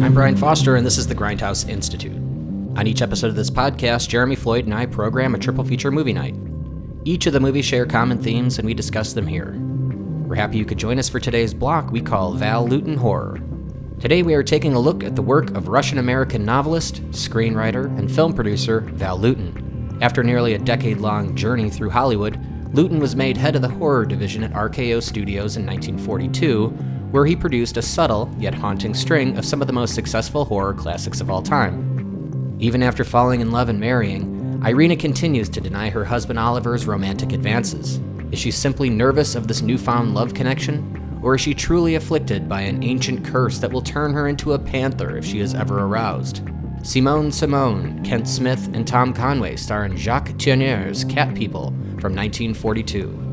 I'm Brian Foster, and this is the Grindhouse Institute. On each episode of this podcast, Jeremy Floyd and I program a triple feature movie night. Each of the movies share common themes, and we discuss them here. We're happy you could join us for today's block we call Val Lewton Horror. Today we are taking a look at the work of Russian-American novelist, screenwriter, and film producer Val Lewton. After nearly a decade-long journey through Hollywood, Lewton was made head of the horror division at RKO Studios in 1942, where he produced a subtle yet haunting string of some of the most successful horror classics of all time. Even after falling in love and marrying, Irina continues to deny her husband Oliver's romantic advances. Is she simply nervous of this newfound love connection? Or is she truly afflicted by an ancient curse that will turn her into a panther if she is ever aroused? Simone, Kent Smith, and Tom Conway star in Jacques Tourneur's Cat People from 1942.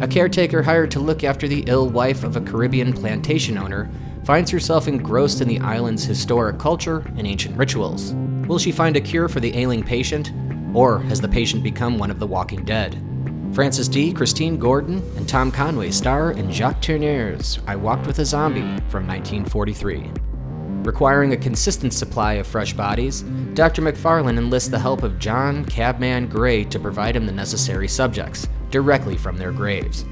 A caretaker hired to look after the ill wife of a Caribbean plantation owner finds herself engrossed in the island's historic culture and ancient rituals. Will she find a cure for the ailing patient, or has the patient become one of the walking dead? Frances D., Christine Gordon, and Tom Conway star in Jacques Tourneur's I Walked with a Zombie from 1943. Requiring a consistent supply of fresh bodies, Dr. McFarlane enlists the help of John Cabman Gray to provide him the necessary subjects, directly from their graves.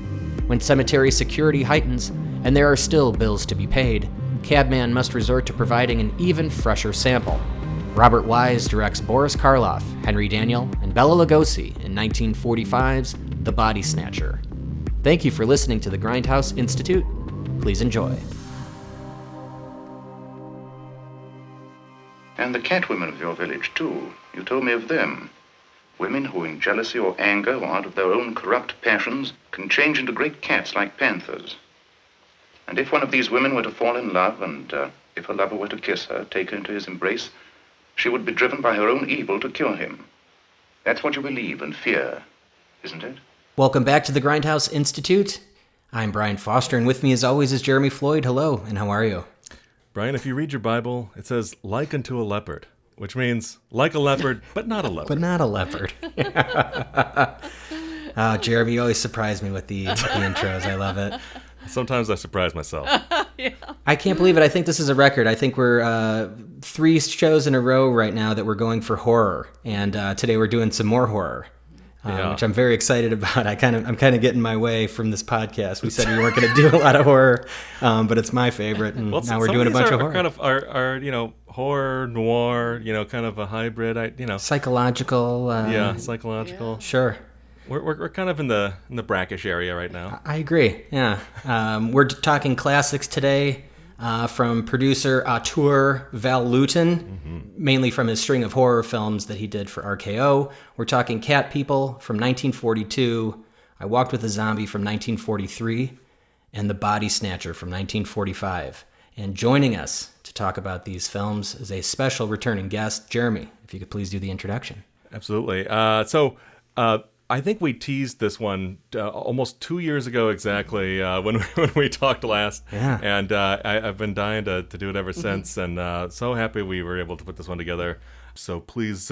When cemetery security heightens, and there are still bills to be paid, Cabman must resort to providing an even fresher sample. Robert Wise directs Boris Karloff, Henry Daniel, and Bela Lugosi in 1945's The Body Snatcher. Thank you for listening to the Grindhouse Institute. Please enjoy. And the catwomen of your village, too. You told me of them. Women who, in jealousy or anger or out of their own corrupt passions, can change into great cats like panthers. And if one of these women were to fall in love, and if a lover were to kiss her, take her into his embrace, she would be driven by her own evil to cure him. That's what you believe and fear, isn't it? Welcome back to the Grindhouse Institute. I'm Brian Foster, and with me as always is Jeremy Floyd. Hello, and how are you? Brian, if you read your Bible, it says, like unto a leopard, which means like a leopard, but not a leopard. But not a leopard. Jeremy, you always surprise me with the intros. I love it. Sometimes I surprise myself. Yeah. I can't believe it. I think this is a record. I think we're 3 shows in a row right now that we're going for horror. And today we're doing some more horror. Which I'm very excited about. I'm kind of getting my way from this podcast. We said we weren't going to do a lot of horror, but it's my favorite, and now we're doing a bunch of horror. Kind of are horror noir, kind of a hybrid, psychological. Psychological. Yeah. Sure. We're kind of in the brackish area right now. I agree. Yeah. We're talking classics today. From producer, auteur Val Lewton, mainly from his string of horror films that he did for RKO. We're talking Cat People from 1942, I Walked with a Zombie from 1943, and The Body Snatcher from 1945. And joining us to talk about these films is a special returning guest, Jeremy. If you could please do the introduction. Absolutely. I think we teased this one almost 2 years ago exactly when we talked last. Yeah. And I've been dying to do it ever since, and so happy we were able to put this one together. So please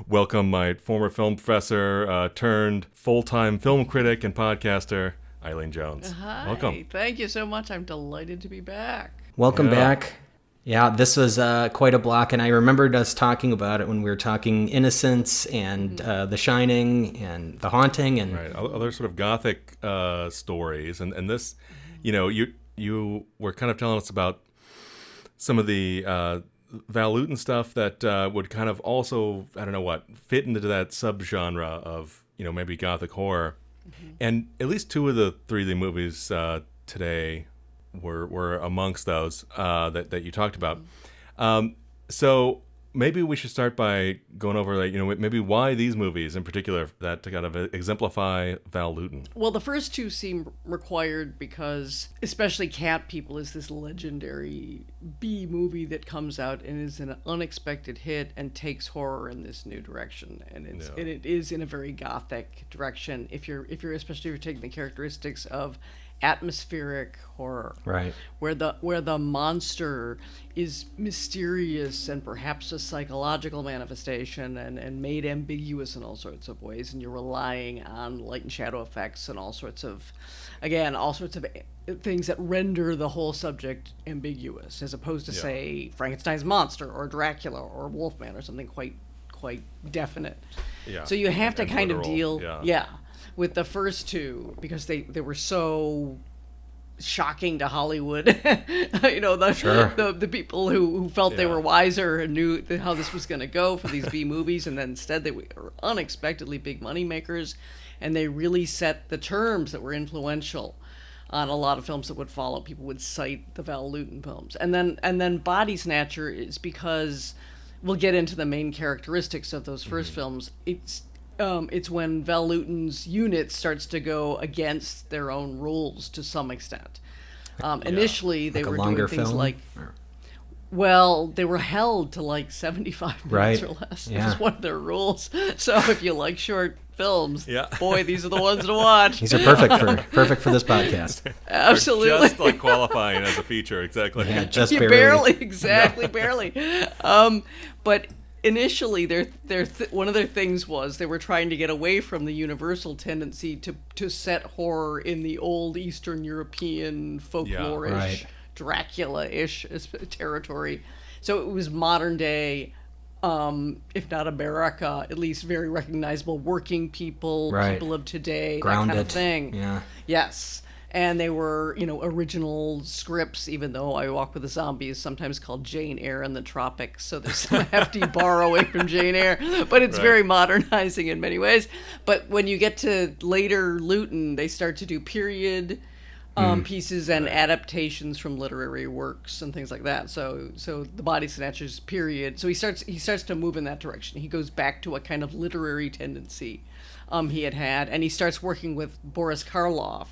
welcome my former film professor turned full-time film critic and podcaster, Eileen Jones. Hi. Welcome. Thank you so much. I'm delighted to be back. Welcome back. Yeah, this was quite a block, and I remembered us talking about it when we were talking Innocence and The Shining and The Haunting, and right, other sort of gothic stories, and this, you were kind of telling us about some of the Val Lewton stuff that would kind of also, fit into that subgenre of maybe gothic horror, and at least 2 of the 3 of the movies today were amongst those that you talked about. So maybe we should start by going over maybe why these movies in particular that to kind of exemplify Val Lewton. Well, the first 2 seem required because, especially Cat People is this legendary B movie that comes out and is an unexpected hit and takes horror in this new direction, and it is in a very gothic direction. Especially if you're taking the characteristics of atmospheric horror, Right. where the monster is mysterious and perhaps a psychological manifestation and made ambiguous in all sorts of ways, and you're relying on light and shadow effects and all sorts of things that render the whole subject ambiguous, as opposed to say Frankenstein's monster or Dracula or Wolfman or something quite definite. Yeah. So you have to And kind literal, of deal with the first two, because they were so shocking to Hollywood. The people who felt they were wiser and knew how this was going to go for these B movies, and then instead they were unexpectedly big money makers, and they really set the terms that were influential on a lot of films that would follow. People would cite the Val Lewton films, and then Body Snatcher is because we'll get into the main characteristics of those first films. It's when Val Lewton's unit starts to go against their own rules to some extent. Initially, they were doing things like, they were held to like 75 minutes or less. It was one of their rules. So if you like short films, boy, these are the ones to watch. These are perfect for this podcast. Absolutely. Just like qualifying as a feature, exactly. Yeah, just barely. But initially, one of their things was they were trying to get away from the universal tendency to set horror in the old Eastern European folklore-ish, Dracula-ish territory. So it was modern day, if not America, at least very recognizable working people, people of today, grounded, that kind of thing. Yeah. Yes. And they were, original scripts, even though I Walk with a Zombie is sometimes called Jane Eyre in the Tropics. So there's some hefty borrowing from Jane Eyre, but it's very modernizing in many ways. But when you get to later Lewton, they start to do period pieces and adaptations from literary works and things like that. So the Body Snatchers period. So he starts to move in that direction. He goes back to a kind of literary tendency he had, and he starts working with Boris Karloff.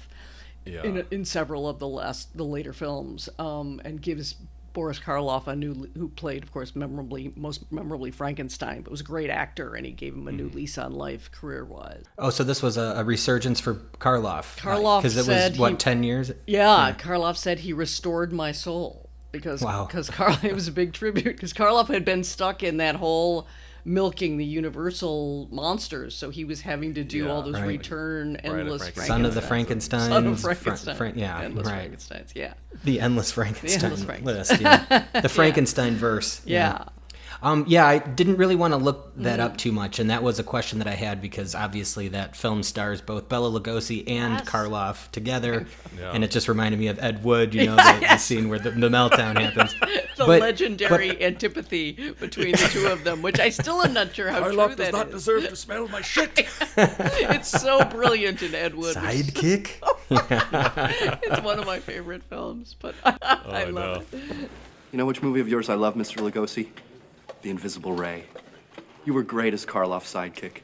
In several of the later films, and gives Boris Karloff who played, of course, most memorably Frankenstein, but was a great actor, and he gave him a new lease on life career-wise. Oh, so this was a resurgence for Karloff. Karloff because it was 10 years. Yeah, Karloff said he restored my soul because it was a big tribute, because Karloff had been stuck in that whole milking the universal monsters, so he was having to do all those return endless Frankensteins. Son of the Frankenstein. Son of Frankenstein. Endless Frankensteins, The endless Frankenstein list. Yeah. The Frankenstein verse. I didn't really want to look that up too much, and that was a question that I had, because obviously that film stars both Bela Lugosi and Karloff together, and it just reminded me of Ed Wood, the scene where the meltdown happens. Legendary antipathy between the two of them, which I still am not sure how true that is. Karloff does not deserve to smell my shit. It's so brilliant in Ed Wood. Sidekick? It's one of my favorite films, but I love it. You know which movie of yours I love, Mr. Lugosi? The Invisible Ray. You were great as Karloff's sidekick.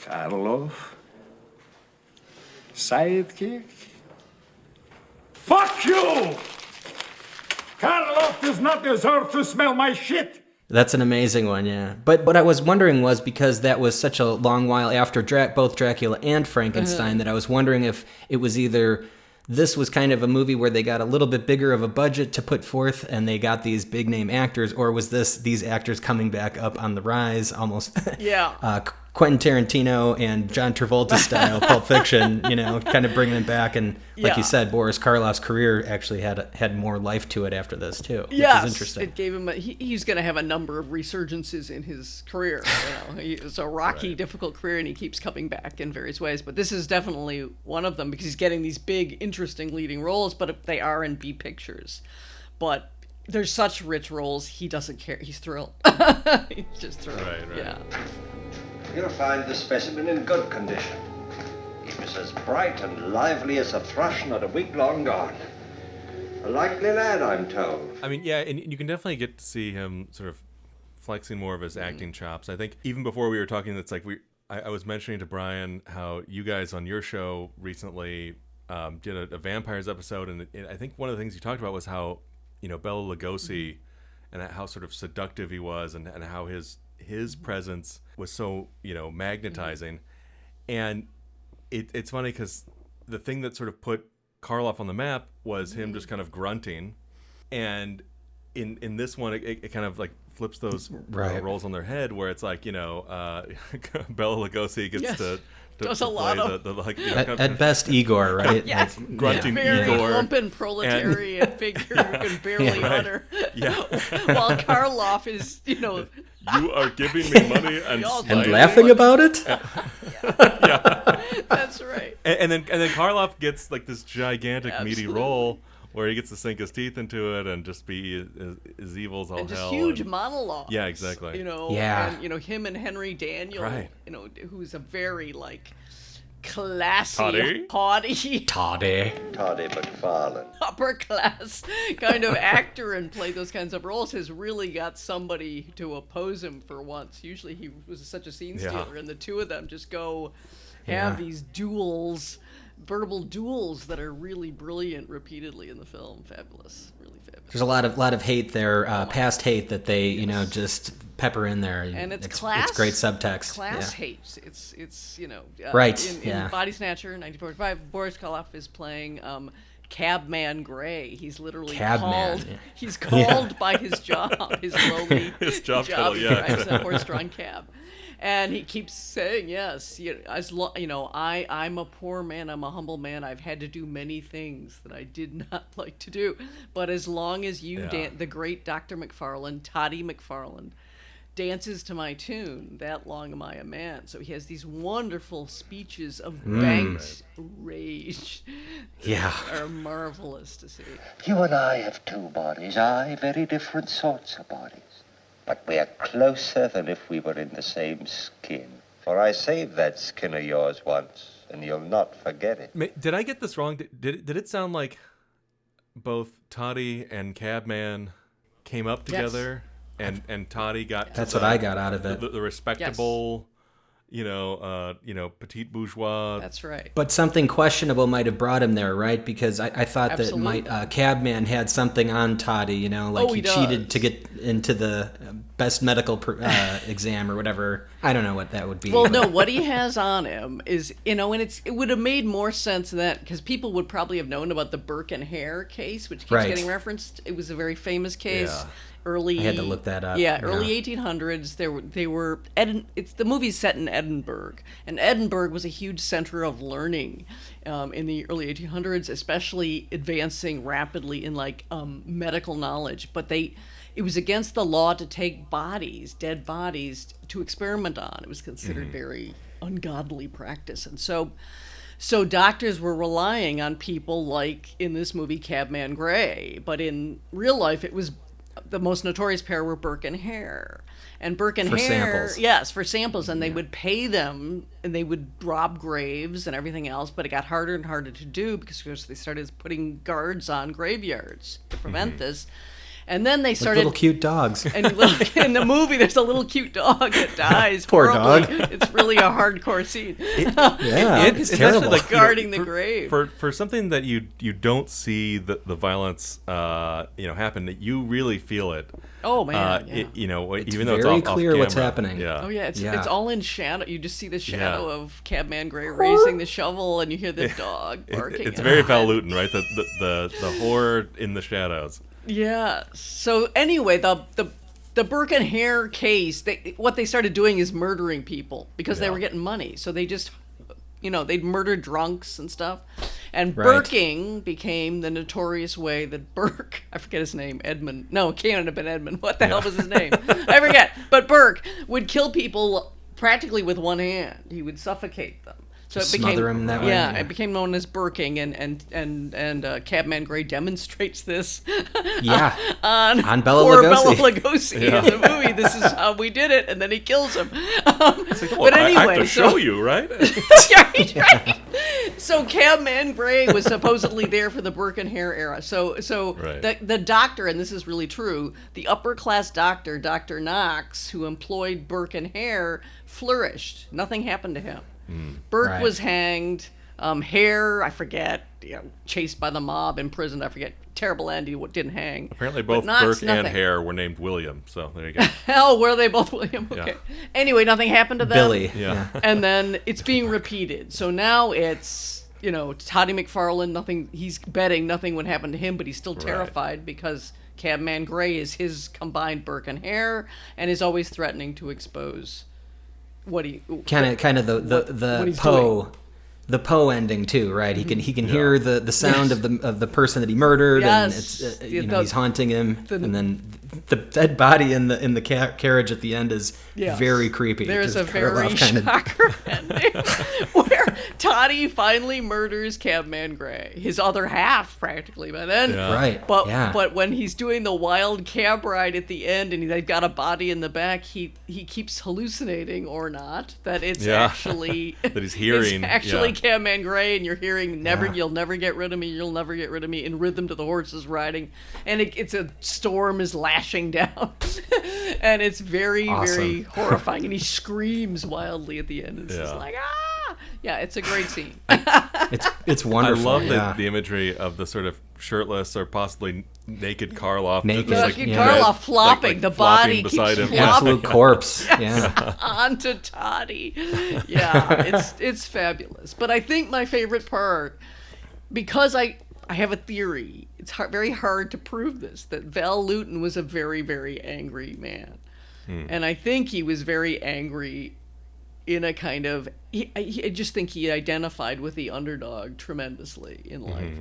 Karloff? Sidekick? Fuck you! Karloff does not deserve to smell my shit! That's an amazing one, yeah. But what I was wondering was, because that was such a long while after both Dracula and Frankenstein, that I was wondering if it was either this was kind of a movie where they got a little bit bigger of a budget to put forth and they got these big name actors, or was these actors coming back up on the rise almost? Quentin Tarantino and John Travolta style Pulp Fiction, kind of bringing it back. And like you said, Boris Karloff's career actually had more life to it after this too, which is interesting. It gave him he's going to have a number of resurgences in his career. It's a rocky, difficult career, and he keeps coming back in various ways. But this is definitely one of them, because he's getting these big, interesting leading roles, but they are in B pictures. But there's such rich roles, he doesn't care. He's thrilled. He's just thrilled. Right. Yeah. You'll find the specimen in good condition. He was as bright and lively as a thrush not a week long gone. A likely lad, I'm told. I mean, yeah, and you can definitely get to see him sort of flexing more of his acting chops. I think even before we were talking, it's like I was mentioning to Brian how you guys on your show recently did a vampires episode, and I think one of the things you talked about was how Bela Lugosi and how sort of seductive he was, and how his presence was so magnetizing. And it's funny because the thing that sort of put Karloff on the map was him just kind of grunting, and in this one it kind of like flips those roles on their head, where it's like, Bela Lugosi gets to does a lot of at best Igor, right? Yes, like, grunting very Igor, lumpen proletarian figure who can barely utter. Yeah. While Karloff is, you are giving me money and laughing about it. Yeah, that's right. And then Karloff gets like this gigantic meaty role where he gets to sink his teeth into it and just be as evil as all and just hell. Huge monologues. Yeah, exactly. And, him and Henry Daniel, right. Who's a very, like, classy, haughty, Toddy McFarlane, upper class kind of actor and play those kinds of roles, has really got somebody to oppose him for once. Usually he was such a scene stealer, and the two of them just go have these verbal duels that are really brilliant repeatedly in the film. Fabulous, really fabulous. There's a lot of hate there, past hate that they just pepper in there, and it's class. It's great subtext. Class hate. It's right. In Body Snatcher, 1945, Boris Karloff is playing Cabman Gray. He's literally called. Yeah. He's called by his job, his lowly job title. He drives a horse-drawn cab. And he keeps saying, yes, I'm a poor man, I'm a humble man, I've had to do many things that I did not like to do. But as long as you, the great Dr. McFarlane, Toddy McFarlane, dances to my tune, that long am I a man. So he has these wonderful speeches of banked rage that are marvelous to see. You and I have two bodies, very different sorts of bodies. But we are closer than if we were in the same skin. For I saved that skin of yours once, and you'll not forget it. Did I get this wrong? Did it sound like both Toddy and Cabman came up together, and Toddy got that's what I got out of it. The respectable, petite bourgeois. That's right. But something questionable might have brought him there, right? Because I thought that Cabman had something on Toddy, he cheated to get into the best medical exam or whatever. I don't know what that would be. Well, no, what he has on him is, and it would have made more sense than that, because people would probably have known about the Burke and Hare case, which keeps getting referenced. It was a very famous case. Yeah. I had to look that up. Yeah, early 1800s. It's the movie's set in Edinburgh, and Edinburgh was a huge center of learning in the early 1800s, especially advancing rapidly in medical knowledge. But it was against the law to take dead bodies, to experiment on. It was considered very ungodly practice, and so doctors were relying on people like in this movie Cabman Gray, but in real life it was. The most notorious pair were Burke and Hare. And Burke and Hare... samples. Yes, for samples. And they would pay them, and they would rob graves and everything else, but it got harder and harder to do because they started putting guards on graveyards to prevent this. And then they started... little cute dogs. And in the movie, there's a little cute dog that dies. Poor horribly. dog. It's really a hardcore scene. It's terrible. Like guarding the grave. For something that you don't see the violence happen, that you really feel it. Oh man, even though it's very off clear camera. what's happening. Yeah. Oh yeah, it's all in shadow. You just see the shadow of Cabman Gray raising the shovel, and you hear the dog barking. It's very Val Lewton, right? The horror in the shadows. Yeah. So anyway, the Burke and Hare case, what they started doing is murdering people because they were getting money. So they just, they'd murder drunks and stuff. And Burking became the notorious way that Burke, I forget his name, Edmund. No, it can't have been Edmund. What the hell was his name? I forget. But Burke would kill people practically with one hand. He would suffocate them. So it became, smother him that way. Yeah, it became known as Burking, and Cabman Gray demonstrates this. on Bela poor Lugosi. Bela Lugosi in the movie. This is how we did it, and then he kills him. But anyway, I have to show you, right? right. So Cabman Gray was supposedly there for the Burke and Hare era. So the doctor, and this is really true, the upper class doctor, Dr. Knox, who employed Burke and Hare, flourished. Nothing happened to him. Burke was hanged. Hare, I forget, chased by the mob, imprisoned, I forget. Terrible end, he didn't hang. Apparently both Burke and Hare were named William, so there you go. Hell, were they both William? Okay. Yeah. Anyway, nothing happened to them. Billy. Yeah. And then it's being repeated. So now it's, Toddy McFarlane, he's betting nothing would happen to him, but he's still terrified because Cabman Gray is his combined Burke and Hare, and is always threatening to expose what he kind of the Poe ending too, right? He can hear the sound of the person that he murdered, and it's he's haunting him, and then the dead body in the carriage at the end is very creepy. There's a very shocker ending where Toddy finally murders Cabman Gray, his other half practically by then. Yeah. Right. But when he's doing the wild cab ride at the end and they've got a body in the back, he keeps hallucinating or not that it's actually that he's hearing Cabman Gray, and you're hearing you'll never get rid of me, you'll never get rid of me in rhythm to the horses riding, and it's a storm is lashing down and it's very very horrifying, and he screams wildly at the end. It's just like it's a great scene. It's wonderful. I love the imagery of the sort of shirtless or possibly naked Karloff. Karloff flopping, the body beside him. Absolute corpse. Onto Toddy. Yeah, it's fabulous. But I think my favorite part, because I have a theory, it's very hard to prove this, that Val Lewton was a very, very angry man. And I think he was very angry in a kind of, I just think he identified with the underdog tremendously in life.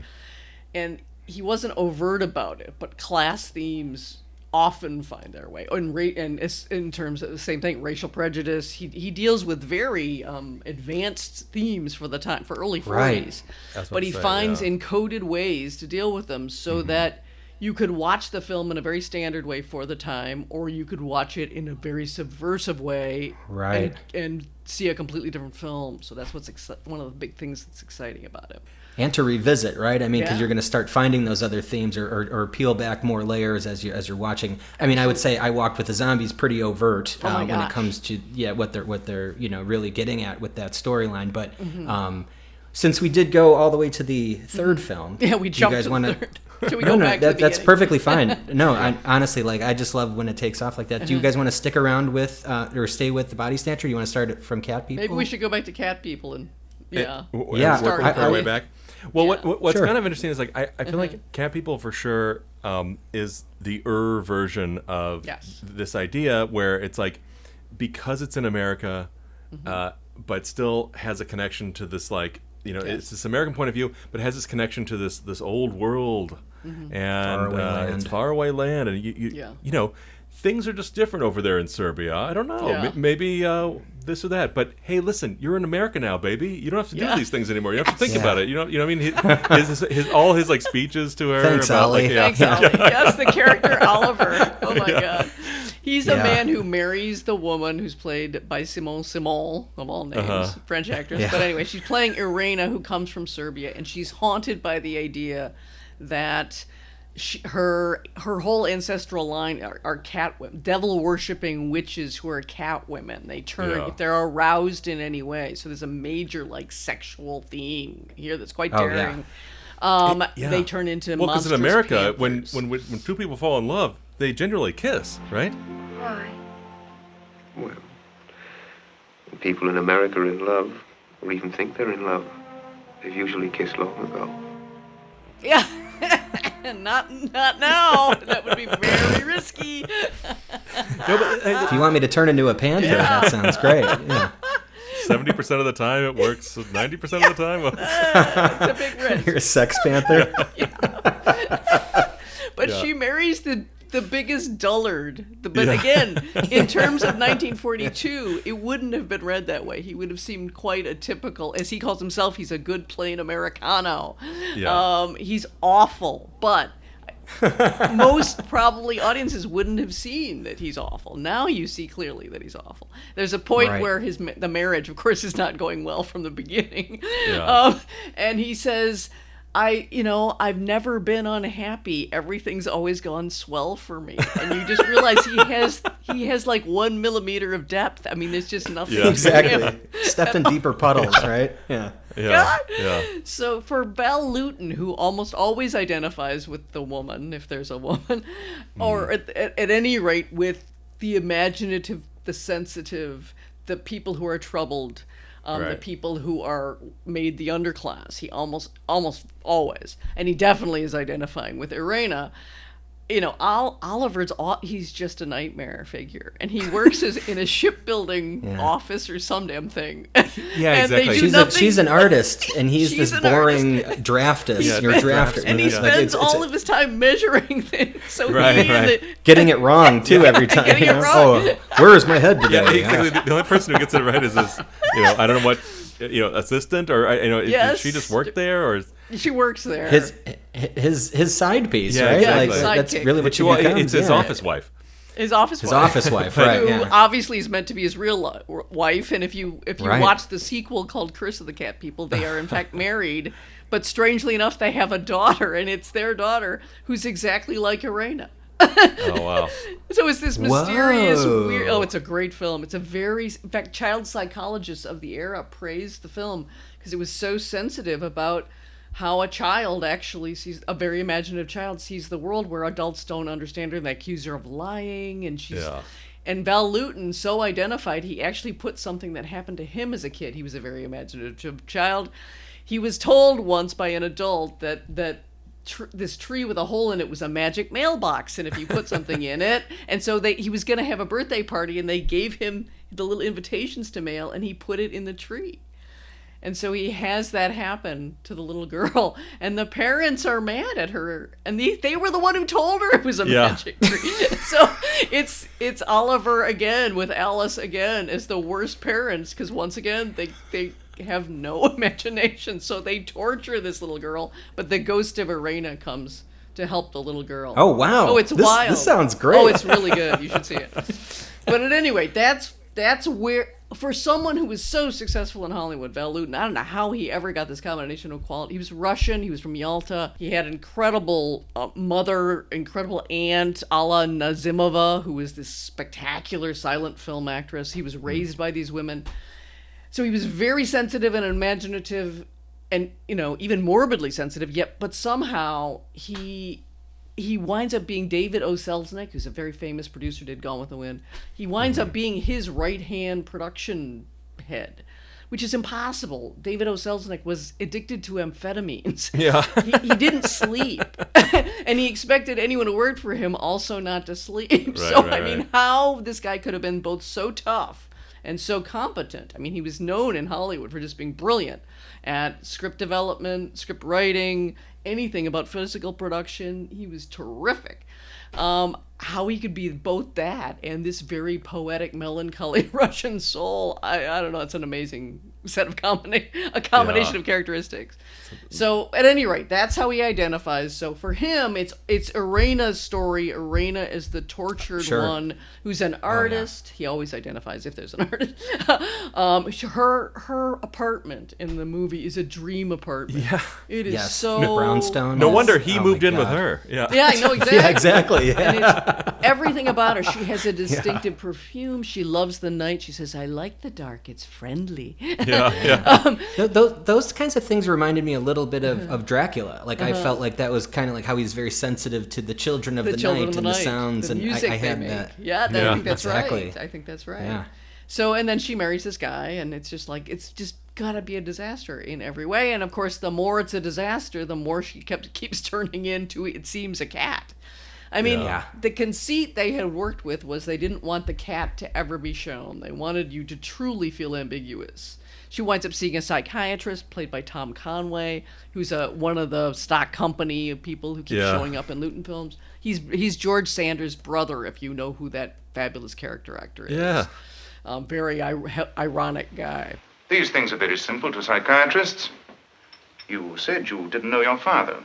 And he wasn't overt about it, but class themes often find their way. And in terms of the same thing, racial prejudice, he deals with very advanced themes for the time, for early 40s. But he finds encoded ways to deal with them so that you could watch the film in a very standard way for the time, or you could watch it in a very subversive way, and see a completely different film. So that's what's one of the big things that's exciting about it. And to revisit, right? I mean, because you're going to start finding those other themes, or peel back more layers as you're watching. I mean, I would say I Walked with the Zombies pretty overt when it comes to what they're really getting at with that storyline. But since we did go all the way to the third film, we jumped to the third. Should we go back to the that's beginning? perfectly fine. No, I honestly, I just love when it takes off like that. Do you guys want to stick around with or stay with the Body Snatcher? Do you want to start it from Cat People? Maybe we should go back to Cat People and work our way back. Well, what's Sure. kind of interesting is I feel like Cat People for sure is the version of this idea where it's like, because it's in America, but still has a connection to this it's this American point of view, but has this connection to this old world and it's faraway land, and you know, things are just different over there in Serbia. I don't know, maybe this or that. But hey, listen, you're in America now, baby. You don't have to do these things anymore. You don't have to think about it. You know what I mean? His all his speeches to her. Thanks, about, Ollie. Thanks, Ollie. Yes, the character Oliver. Oh my God. He's a man who marries the woman who's played by Simone Simon, of all names, French actress. But anyway, she's playing Irena, who comes from Serbia, and she's haunted by the idea that her whole ancestral line are cat women, devil worshipping witches who are cat women. They turn if they're aroused in any way. So there's a major sexual theme here that's quite daring. They turn into monstrous because in America, panthers. when two people fall in love, they generally kiss, right? Why? Well, when people in America are in love, or even think they're in love, they've usually kissed long ago. Yeah. Not now. That would be very risky. If you want me to turn into a panther, that sounds great. 70% of the time it works. 90% of the time, it's a big risk. You're a sex panther. But she marries the biggest dullard. But again, in terms of 1942, it wouldn't have been read that way. He would have seemed quite a typical, as he calls himself, he's a good plain Americano. He's awful, but most probably audiences wouldn't have seen that he's awful. Now you see clearly that he's awful. There's a point where the marriage, of course, is not going well from the beginning. And he says, I've never been unhappy. Everything's always gone swell for me. And you just realize he has 1 millimeter of depth. I mean, there's just nothing. Yeah, exactly. Stepped in deeper puddles, right? Yeah. So for Val Lewton, who almost always identifies with the woman, if there's a woman, or at any rate with the imaginative, the sensitive, the people who are troubled, The Right. people who are made the underclass. He almost always, and he definitely is identifying with Irena. You know, Oliver's he's just a nightmare figure, and he works in a shipbuilding office or some damn thing. Yeah, And they exactly. do She's an artist, and he's She's this an boring draftist. Yeah, You're a drafter. And he It's like, spends it's all of his time measuring things. So Right, he right. getting it wrong too every time. Getting you it know? wrong. Oh, where is my head today? Yeah, exactly. The only person who gets it right is this, I don't know what, assistant or, Yes. did she just work there or? She works there. His side piece, Yeah, right? exactly. Like that's Sidekick. really what she Well, becomes. it's his office wife. His office His wife. office wife, right? Who Yeah. obviously is meant to be his real wife, and if you Right. watch the sequel called Curse of the Cat People, they are in fact married, but strangely enough, they have a daughter, and it's their daughter who's exactly like Irena. Oh, wow. So it's this mysterious, Whoa. weird. Oh, it's a great film. It's in fact, child psychologists of the era praised the film because it was so sensitive about how a child actually sees, a very imaginative child sees the world where adults don't understand her and they accuse her of lying, and she's. Yeah. And Val Lewton so identified, he actually put something that happened to him as a kid. He was a very imaginative child. He was told once by an adult that this tree with a hole in it was a magic mailbox, and if you put something in it, and so he was going to have a birthday party, and they gave him the little invitations to mail, and he put it in the tree. And so he has that happen to the little girl, and the parents are mad at her, and they were the one who told her it was a magic tree. So it's Oliver again with Alice again as the worst parents, because once again they have no imagination, so they torture this little girl, but the ghost of Irena comes to help the little girl. Oh wow! Oh, it's wild. This sounds great. Oh, it's really good. You should see it. But at any rate, that's where, for someone who was so successful in Hollywood, Val Lewton, I don't know how he ever got this combination of quality. He was Russian. He was from Yalta. He had incredible mother, incredible aunt, Alla Nazimova, who was this spectacular silent film actress. He was raised by these women. So he was very sensitive and imaginative and, even morbidly sensitive, but somehow he winds up being David O. Selznick, who's a very famous producer, did Gone with the Wind. He winds up being his right-hand production head, which is impossible. David O. Selznick was addicted to amphetamines. Yeah. He didn't sleep. And he expected anyone who worked for him also not to sleep. Right. How this guy could have been both so tough and so competent. I mean, he was known in Hollywood for just being brilliant at script development, script writing, anything about physical production. He was terrific. How he could be both that and this very poetic, melancholy Russian soul, I don't know. It's an amazing set of combination of characteristics. So at any rate, that's how he identifies. So for him, it's Irena's story. Irena is the tortured one who's an artist. He always identifies if there's an artist. Her apartment in the movie is a dream apartment. Yeah. It is Yes. so Brownstone. No wonder he Oh moved my in with God. her. Yeah. Yeah, I know exactly. Yeah, exactly. Yeah. And it's everything about her. She has a distinctive perfume. She loves the night. She says, "I like the dark. It's friendly." Yeah. Those kinds of things reminded me a little bit of Dracula. Like I felt like that was kind of like how he's very sensitive to the children of the children night of and the the night, sounds, the and music I they had make. that. Yeah, I think that's exactly. right. I think that's right. Yeah. So, and then she marries this guy, and it's just gotta be a disaster in every way. And of course, the more it's a disaster, the more she keeps turning into, it seems, a cat. I mean, the conceit they had worked with was they didn't want the cat to ever be shown. They wanted you to truly feel ambiguous. She winds up seeing a psychiatrist played by Tom Conway, who's one of the stock company people who keeps showing up in Lewton films. He's George Sanders' brother, if you know who that fabulous character actor is. Yeah. Very ironic guy. These things are very simple to psychiatrists. You said you didn't know your father,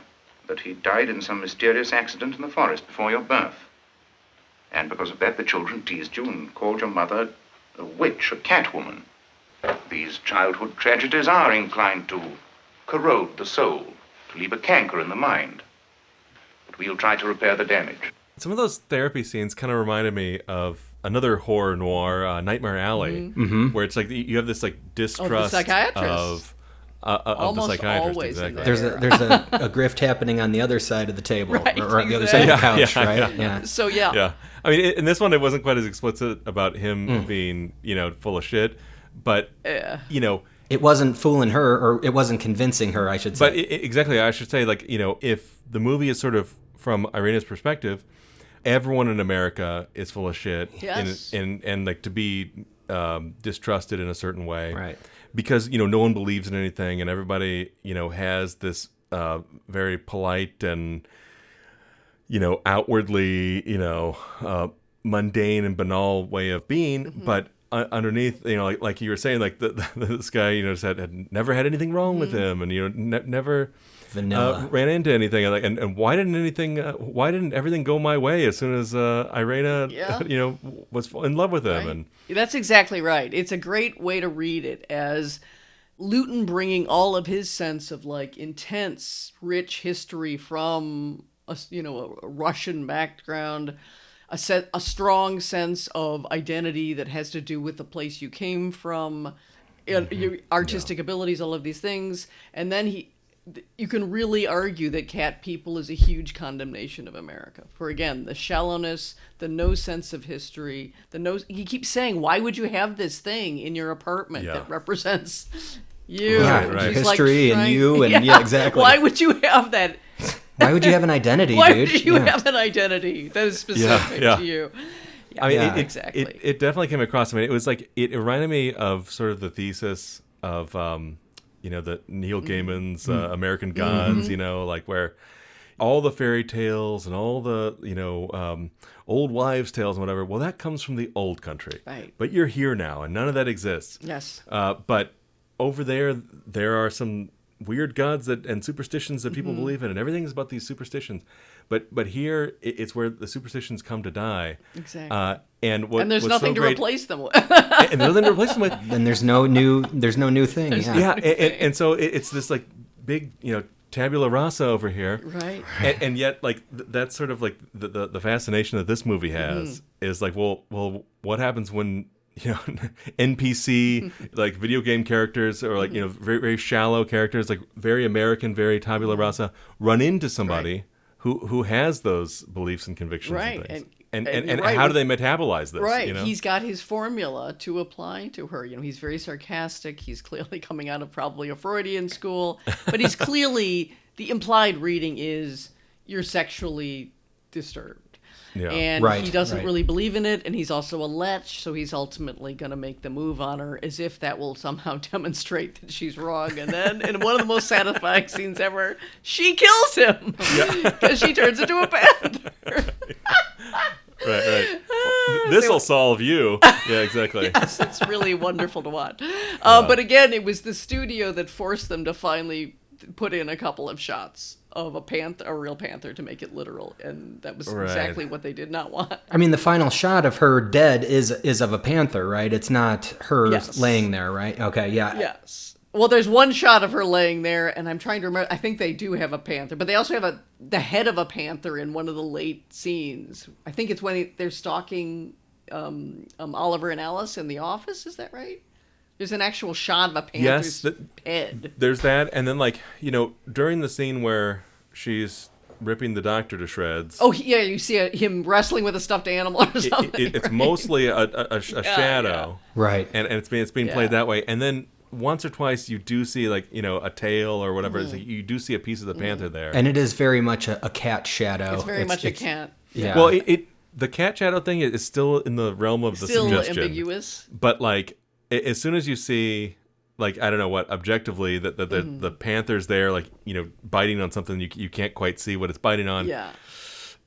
that he died in some mysterious accident in the forest before your birth. And because of that, the children teased you and called your mother a witch, a catwoman. These childhood tragedies are inclined to corrode the soul, to leave a canker in the mind. But we'll try to repair the damage. Some of those therapy scenes kind of reminded me of another horror noir, Nightmare Alley, where it's like you have this like distrust psychiatrist. of Almost the psychiatrist. always in Exactly. there. There's a grift happening on the other side of the table, Right, or on the other side of the couch, right? Yeah. So yeah. Yeah. I mean, in this one, it wasn't quite as explicit about him being, full of shit. But, it wasn't fooling her, or it wasn't convincing her, I should say. But exactly, I should say, like, if the movie is sort of from Irena's perspective, everyone in America is full of shit. Yes. And like to be distrusted in a certain way. Right. Because, no one believes in anything, and everybody, has this very polite and, outwardly, mundane and banal way of being, but underneath, like you were saying, like this guy, just had never had anything wrong with him, and never ran into anything, and why didn't everything go my way as soon as Irena, was in love with him, and that's exactly right. It's a great way to read it as Lewton bringing all of his sense of like intense, rich history from a Russian background. A strong sense of identity that has to do with the place you came from, your artistic abilities, all of these things. And then you can really argue that Cat People is a huge condemnation of America. For, again, the shallowness, the no sense of history, he keeps saying, why would you have this thing in your apartment that represents you? Right. History and you, and exactly. Why would you have that? Why would you have an identity, Why dude? would you have an identity that is specific to you? I mean, exactly. It definitely came across. I mean, it was like, it reminded me of sort of the thesis of, the Neil Gaiman's American Gods, like where all the fairy tales and all the, old wives' tales and whatever, well, that comes from the old country. Right. But you're here now, and none of that exists. Yes. But over there are some weird gods and superstitions that people believe in, and everything's about these superstitions. But here, it's where the superstitions come to die. Exactly. And there's nothing to replace them with. And nothing to replace them with. And there's no new thing. And so it's this like big, tabula rasa over here. Right. And yet, like, that's sort of like the fascination that this movie has is like, well, what happens when NPC like video game characters, or like very, very shallow characters, like very American, very tabula rasa, run into somebody who has those beliefs and convictions, right? And things. And how do they metabolize this? Right. He's got his formula to apply to her. He's very sarcastic. He's clearly coming out of probably a Freudian school, but he's clearly, the implied reading is you're sexually disturbed. Yeah. And he doesn't really believe in it, and he's also a lech, so he's ultimately going to make the move on her as if that will somehow demonstrate that she's wrong. And then, in one of the most satisfying scenes ever, she kills him because she turns into a panther. Right. This will solve you. Yeah, exactly. Yes, it's really wonderful to watch. But again, it was the studio that forced them to finally put in a couple of shots of a real panther, to make it literal, and that was exactly what they did not want. I mean, the final shot of her dead is of a panther, right? It's not her laying there, right? Okay, yeah. Yes. Well, there's one shot of her laying there, and I'm trying to remember. I think they do have a panther, but they also have the head of a panther in one of the late scenes. I think it's when they're stalking Oliver and Alice in the office. Is that right? There's an actual shot of a panther's head. There's that, and then during the scene where she's ripping the doctor to shreds. Oh yeah, you see him wrestling with a stuffed animal or something. It's mostly a shadow, right? And it's being played that way, and then once or twice you do see a tail or whatever. So you do see a piece of the panther there, and it is very much a cat shadow. It's very much a cat. Yeah. Well, the cat shadow thing is still in the realm of the suggestion. Still ambiguous. But as soon as you see, I don't know what, objectively, that the panther's there, biting on something you can't quite see what it's biting on. Yeah.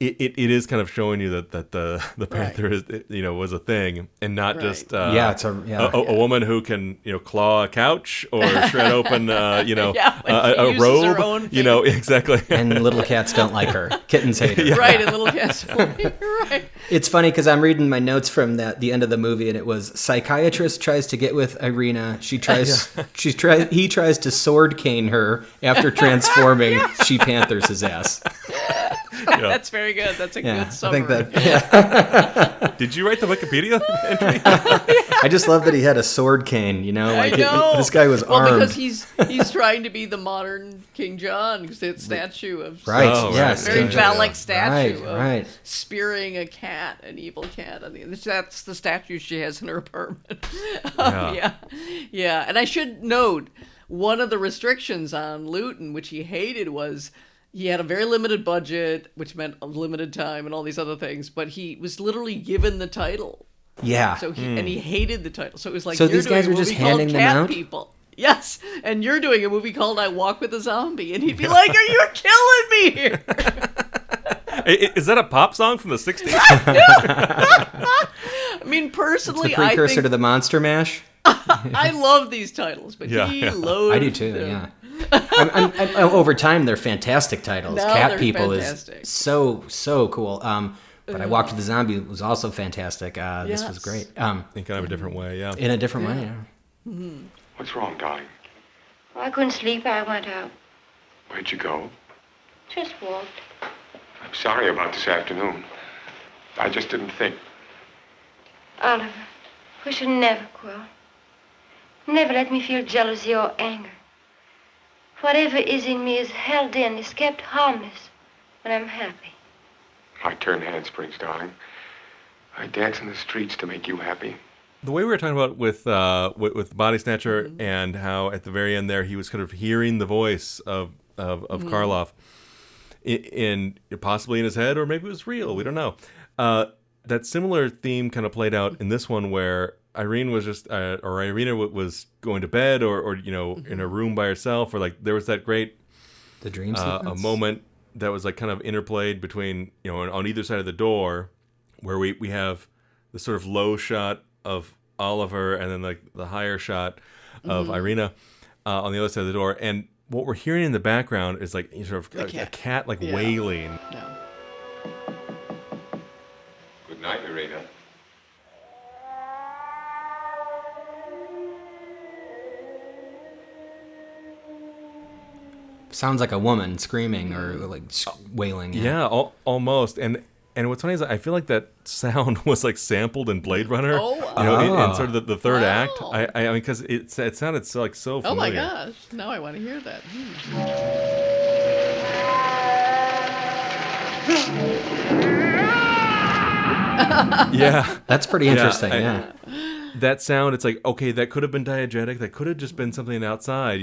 It is kind of showing you that the panther is was a thing, and not just a woman who can claw a couch or shred open a robe. Exactly. And little cats don't like her. Kittens hate her. Yeah. Right, and little cats don't like her. Right. It's funny because I'm reading my notes from the end of the movie, and it was psychiatrist tries to get with Irena. He tries to sword cane her after transforming. She panthers his ass. That's very good. That's a good summary. I think that. Did you write the Wikipedia entry? I just love that he had a sword cane, like I know. This guy was armed. Well, because he's trying to be the modern King John, because that statue of Right, Oh, yes. very King John. phallic statue Right. of spearing a cat, an evil cat. I mean, that's the statue she has in her apartment. Yeah. And I should note, one of the restrictions on Lewton, which he hated, was he had a very limited budget, which meant a limited time and all these other things, but he was literally given the title. Yeah. So and he hated the title. So it was like, So you're these guys doing were a just movie called handing them Cat out? People. Yes, and you're doing a movie called I Walk with a Zombie, and he'd be like, "Are you killing me here?" Is that a pop song from the 60s? I mean, personally, It's the precursor I think to the Monster Mash. I love these titles, but he loathed I do too, them. yeah. I'm, over time, they're fantastic titles. No, Cat they're People fantastic. is so cool. But I Walked with the Zombie was also fantastic. This was Yes. great. In kind of a different way, yeah. In a different way, yeah. What's wrong, darling? Oh, I couldn't sleep. I went out. Where'd you go? Just walked. I'm sorry about this afternoon. I just didn't think. Oliver, we should never quarrel. Never let me feel jealousy or anger. Whatever is in me is held in, is kept harmless when I'm happy. I turn handsprings, darling. I dance in the streets to make you happy. The way we were talking about with Body Snatcher and how at the very end there he was kind of hearing the voice of Karloff in possibly in his head, or maybe it was real. We don't know. That similar theme kind of played out in this one, where Irene was just or Irina was going to bed, or in a room by herself, or like there was that great The dream a sequence. moment that was like kind of interplayed between on either side of the door, where we have the sort of low shot of Oliver and then like the higher shot of Irina on the other side of the door, and what we're hearing in the background is like sort of a cat like wailing. No. Good night, Irina. Sounds like a woman screaming or like wailing. Yeah, almost. And what's funny is I feel like that sound was like sampled in Blade Runner. Oh, in sort of the third act. Wow. I mean, because it sounded so like so Oh my familiar. gosh! Now I want to hear that. Yeah, That's pretty interesting, yeah. that sound. It's like, okay, that could have been diegetic. That could have just been something outside.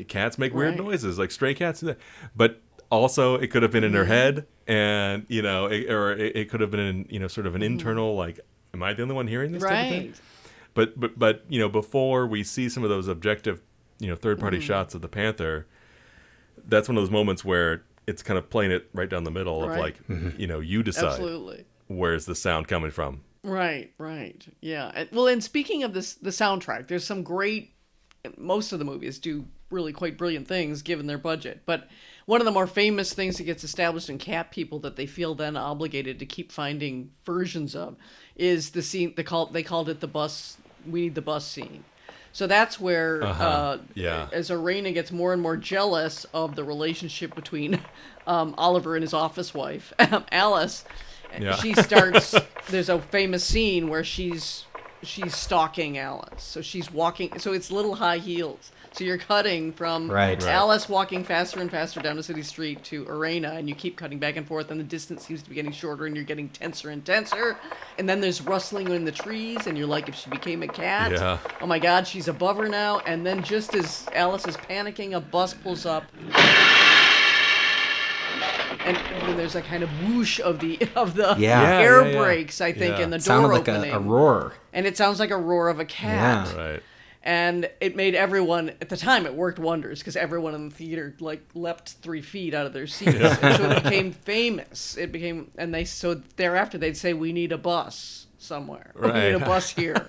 Cats make weird Right. noises, like stray cats do that. But also, it could have been in her head, and it could have been in sort of an internal like, am I the only one hearing this? Type of thing? Right. But before we see some of those objective, third party shots of the Panther, that's one of those moments where it's kind of playing it right down the middle of Right. like, you decide Absolutely. where's the sound coming from. Right. Yeah. And speaking of the soundtrack, there's some great. Most of the movies do really quite brilliant things given their budget, but one of the more famous things that gets established in Cat People that they feel then obligated to keep finding versions of is the scene they called it the bus. We need the bus scene. So that's where as Irina gets more and more jealous of the relationship between Oliver and his office wife, Alice. Yeah. She starts. There's a famous scene where she's stalking Alice. So she's walking. So it's little high heels. So you're cutting from Alice walking faster and faster down a city street to Irina, and you keep cutting back and forth, and the distance seems to be getting shorter, and you're getting tenser and tenser. And then there's rustling in the trees, and you're like, if she became a cat, oh my God, she's above her now. And then just as Alice is panicking, a bus pulls up. And then there's a kind of whoosh of the air brakes, I think, and the door sounded like opening. a roar. And it sounds like a roar of a cat. Yeah. Right. And it made everyone, at the time, it worked wonders, because everyone in the theater, leapt 3 feet out of their seats. And so it became famous. So thereafter they'd say, we need a bus somewhere. Right. We need a bus here.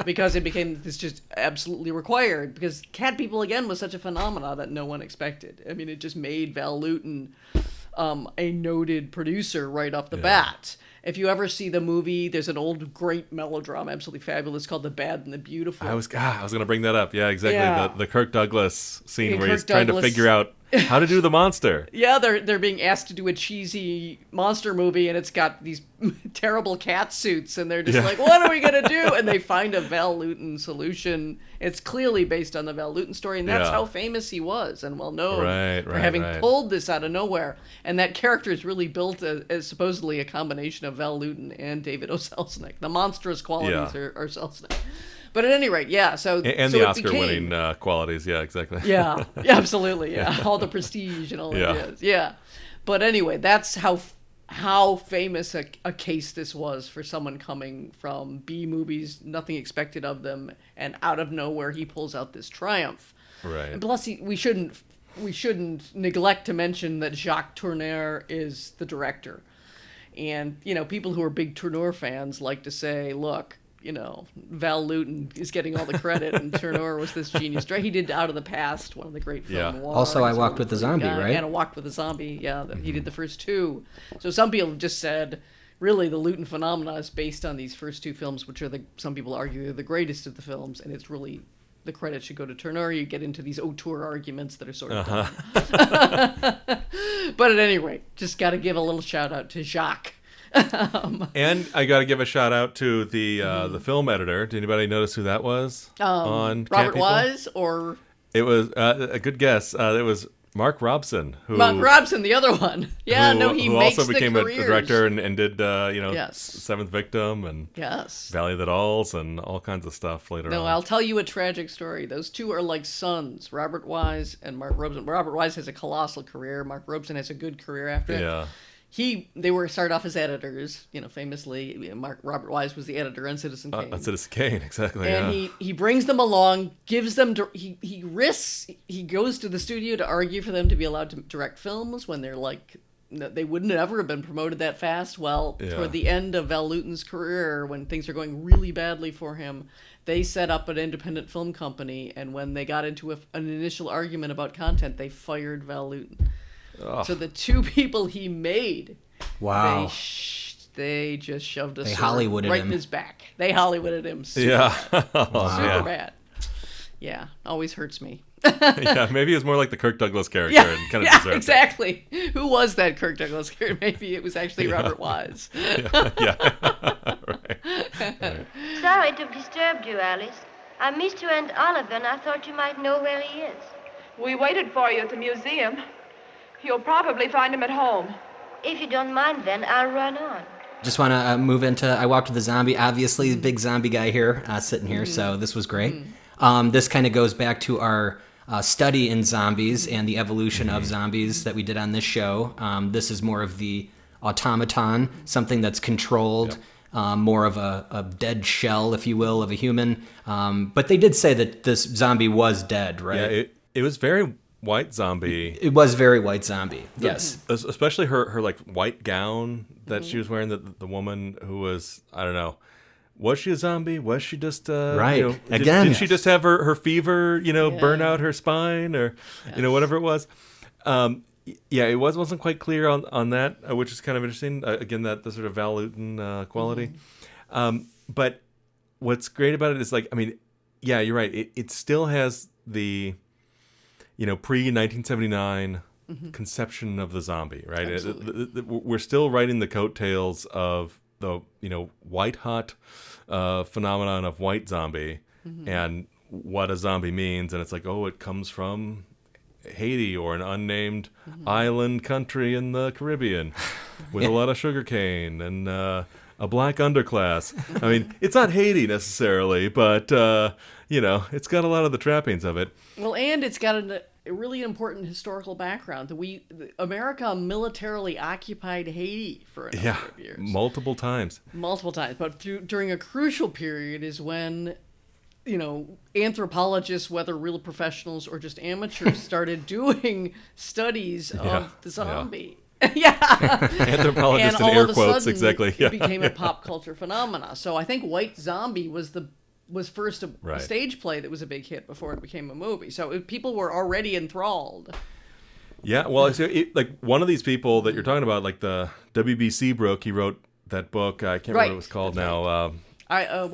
Because it became this just absolutely required. Because Cat People, again, was such a phenomenon that no one expected. I mean, it just made Val Lewton a noted producer right off the bat. If you ever see the movie, there's an old great melodrama, absolutely fabulous, called The Bad and the Beautiful. I was going to bring that up. Yeah, exactly. Yeah. The Kirk Douglas scene where Kirk he's trying to Douglas- figure out how to do the monster. Yeah, they're being asked to do a cheesy monster movie, and it's got these terrible cat suits, and they're just like, what are we going to do? And they find a Val Lewton solution. It's clearly based on the Val Lewton story, and that's how famous he was and well known for having pulled this out of nowhere. And that character is really built as supposedly a combination of Val Lewton and David O. Selznick. The monstrous qualities are Selznick. But at any rate, so the Oscar-winning qualities, exactly. Yeah, absolutely, all the prestige and all that is, But anyway, that's how famous a case this was for someone coming from B movies, nothing expected of them, and out of nowhere he pulls out this triumph. Right. And plus, we shouldn't neglect to mention that Jacques Tourneur is the director, and people who are big Tourneur fans like to say, look. Val Lewton is getting all the credit, and Tourneur was this genius. He did Out of the Past, one of the great film noirs. Also, I Walked with the Zombie, right? And I Walked with the Zombie, he did the first two. So some people have just said, really, the Lewton phenomena is based on these first two films, which are some people argue they're the greatest of the films, and it's really, the credit should go to Tourneur. You get into these auteur arguments that are sort of But at any rate, just got to give a little shout out to Jacques. And I got to give a shout out to the film editor. Did anybody notice who that was? On Robert Wise, or it was a good guess. It was Mark Robson. Mark Robson, the other one. Yeah, he who makes also became a careers. director and did Seventh Victim and Valley of the Dolls and all kinds of stuff later on. No, I'll tell you a tragic story. Those two are like sons, Robert Wise and Mark Robson. Robert Wise has a colossal career. Mark Robson has a good career after it. Yeah. They started off as editors, famously. Robert Wise was the editor on Citizen Kane. On Citizen Kane, exactly. And he brings them along, gives them, he risks, he goes to the studio to argue for them to be allowed to direct films when they're like, they wouldn't ever have been promoted that fast. Well, toward the end of Val Lewton's career, when things are going really badly for him, they set up an independent film company, and when they got into an initial argument about content, they fired Val Lewton. Oh. So the two people he made, they just shoved a sword right in his back. They Hollywooded him super bad. Yeah, always hurts me. Maybe it was more like the Kirk Douglas character and kind of deserved exactly. It. Who was that Kirk Douglas character? Maybe it was actually Robert Wise. Right. Sorry to have disturbed you, Alice. I missed you and Oliver, and I thought you might know where he is. We waited for you at the museum. You'll probably find him at home. If you don't mind, then I'll run on. Just want to move into I Walked with the Zombie. Obviously, big zombie guy here, sitting here, so this was great. This kind of goes back to our study in zombies and the evolution of zombies that we did on this show. This is more of the automaton, something that's controlled, more of a dead shell, if you will, of a human. But they did say that this zombie was dead, right? Yeah, it was very white zombie. It was very white zombie, yes. Especially her like white gown that she was wearing, the woman who was, I don't know, was she a zombie? Was she just right? Did she just have her fever? Burn out her spine, or whatever it was. It wasn't quite clear on that, which is kind of interesting. Again, that the sort of Val Lewton quality. But what's great about it is you're right. It still has the pre-1979 conception of the zombie, right? We're still riding the coattails of the white hot phenomenon of white zombie and what a zombie means, and it's like, it comes from Haiti or an unnamed island country in the Caribbean with a lot of sugarcane and a black underclass. I mean, it's not Haiti necessarily, but it's got a lot of the trappings of it. Well, and it's got a really important historical background. America militarily occupied Haiti for a number of years. Multiple times. But during a crucial period is when, anthropologists, whether real professionals or just amateurs, started doing studies of the zombie. Anthropologists in air quotes, exactly. It became a pop culture phenomena. So I think White Zombie was first a stage play that was a big hit before it became a movie. So people were already enthralled. Yeah, well, one of these people that you're talking about, like the W.B. Seabrook, he wrote that book. I can't remember what it was called now.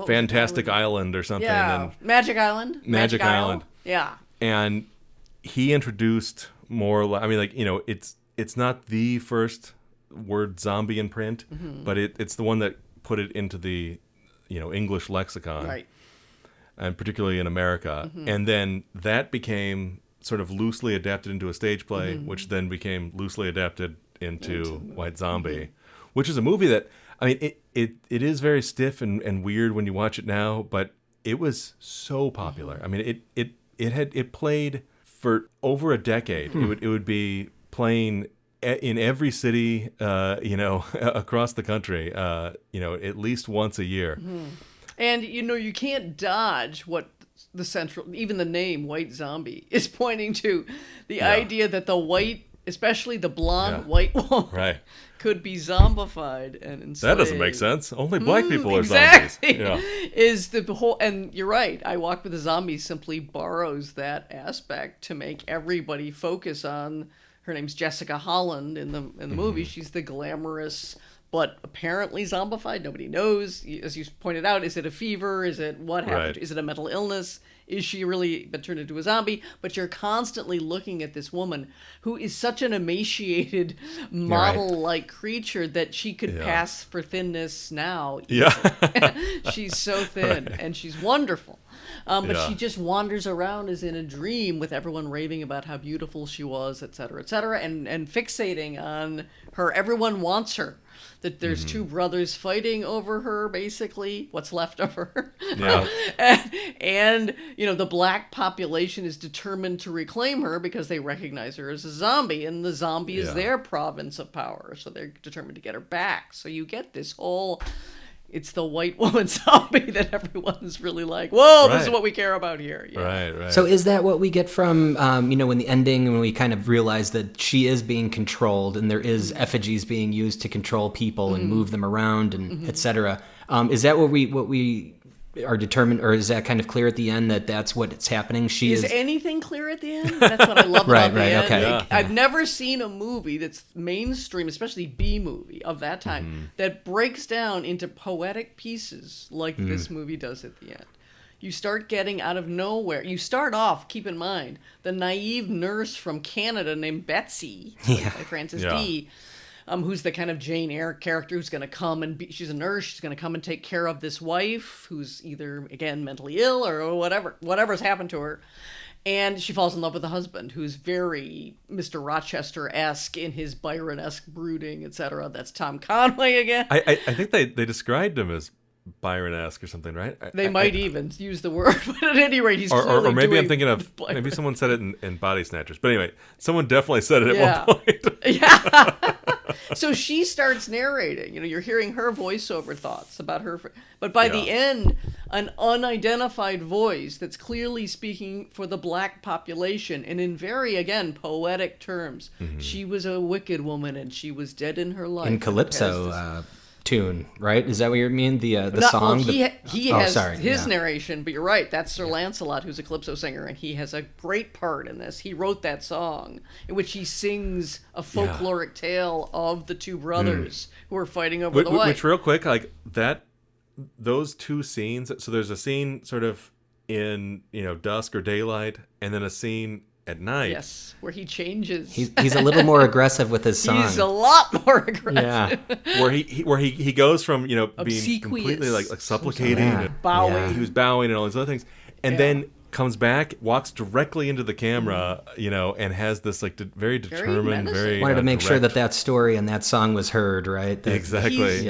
Fantastic Island or something. Yeah, Magic Island. Magic Island. Yeah. And he introduced more. I mean, like, you know, it's not the first word zombie in print, but it's the one that put it into the, you know, English lexicon, Right. and particularly in America. And then that became sort of loosely adapted into a stage play, which then became loosely adapted into White Zombie, which is a movie that, I mean, it is very stiff and weird when you watch it now, but it was so popular. I mean, it played for over a decade. It would be playing in every city, you know, across the country, you know, at least once a year. And, you know, you can't dodge what the central, even the name White Zombie is pointing to. The idea that the white, especially the blonde white woman, could be zombified and enslaved. That doesn't make sense. Only black people are exactly. zombies. Yeah. Is the whole, and you're right, I Walk with the Zombies simply borrows that aspect to make everybody focus on, her name's Jessica Holland in the movie. She's the glamorous, but apparently zombified. Nobody knows. As you pointed out, is it a fever? Is it what happened? Right. Is it a mental illness? Is she really been turned into a zombie? But you're constantly looking at this woman who is such an emaciated, model-like creature that she could pass for thinness now. Yeah. She's so thin, and she's wonderful. But she just wanders around as in a dream with everyone raving about how beautiful she was, et cetera, and fixating on her. Everyone wants her. That there's two brothers fighting over her, basically, what's left of her. Yeah. and, you know, the black population is determined to reclaim her because they recognize her as a zombie, and the zombie is their province of power, so they're determined to get her back. So you get this whole... It's the white woman zombie that everyone's really like, whoa, this is what we care about here. Yeah. Right. So is that what we get from, you know, in the ending, when we kind of realize that she is being controlled and there is effigies being used to control people and move them around and et cetera? Is that what we are determined, or is that kind of clear at the end that that's what's happening? Is anything clear at the end? That's what I love about the end. Okay. Like, I've never seen a movie that's mainstream, especially B movie of that time, that breaks down into poetic pieces like this movie does at the end. You start getting out of nowhere. You start off, keep in mind, the naive nurse from Canada named Betsy, played by Frances D., who's the kind of Jane Eyre character who's going to come and she's a nurse. She's going to come and take care of this wife who's either, again, mentally ill or whatever's happened to her. And she falls in love with the husband, who's very Mr. Rochester-esque in his Byron-esque brooding, etc. That's Tom Conway again. I think they described him as Byron-esque or something, right? They might even use the word, but at any rate, he's clearly or maybe doing I'm thinking of Byron. maybe someone said it in Body Snatchers. But anyway, someone definitely said it at one point. Yeah. So she starts narrating. You know, you're hearing her voiceover thoughts about her. But by the end, an unidentified voice that's clearly speaking for the black population and in very, again, poetic terms. She was a wicked woman and she was dead in her life. In Calypso tune, right? Is that what you mean? The song? Well, he has his narration, but you're right. That's Sir Lancelot, who's a Calypso singer, and he has a great part in this. He wrote that song in which he sings a folkloric tale of the two brothers who are fighting over the wife. Which, real quick, like that, those two scenes. So there's a scene sort of in, you know, dusk or daylight, and then a scene at night. Yes, where he changes. He's a little more aggressive with his song. He's a lot more aggressive. Yeah. where he goes from, you know, being Obsequious. completely like supplicating, and bowing. he was bowing and all these other things, and then comes back, walks directly into the camera, you know, and has this like very determined, very wanted to make sure direct... that story and that song was heard, right? Exactly.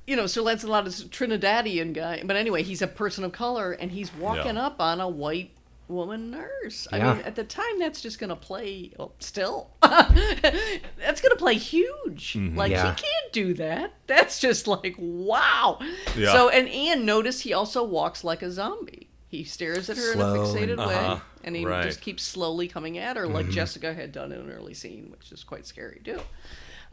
You know, Sir Lancelot is a Trinidadian guy, but anyway, he's a person of color, and he's walking up on a white woman nurse. I mean, at the time, that's just going to play, still, that's going to play huge. Like, he can't do that. That's just like, wow. Yeah. So, and Ian, notice he also walks like a zombie. He stares at her in a fixated way, and he just keeps slowly coming at her, like Jessica had done in an early scene, which is quite scary, too.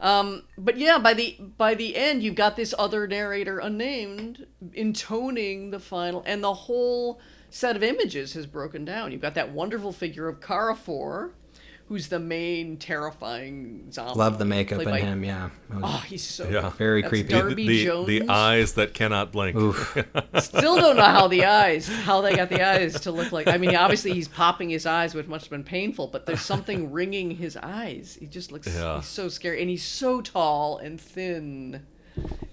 But yeah, by the end, you've got this other narrator, unnamed, intoning the final, and the whole set of images has broken down. You've got that wonderful figure of Carrefour, who's the main terrifying zombie. Love the makeup played in by- him, yeah. Oh, he's so good. Very That's creepy. Darby Jones. The eyes that cannot blink. Still don't know how they got the eyes to look like. I mean, obviously he's popping his eyes, which must have been painful, but there's something ringing his eyes. He just looks, he's so scary. And he's so tall and thin,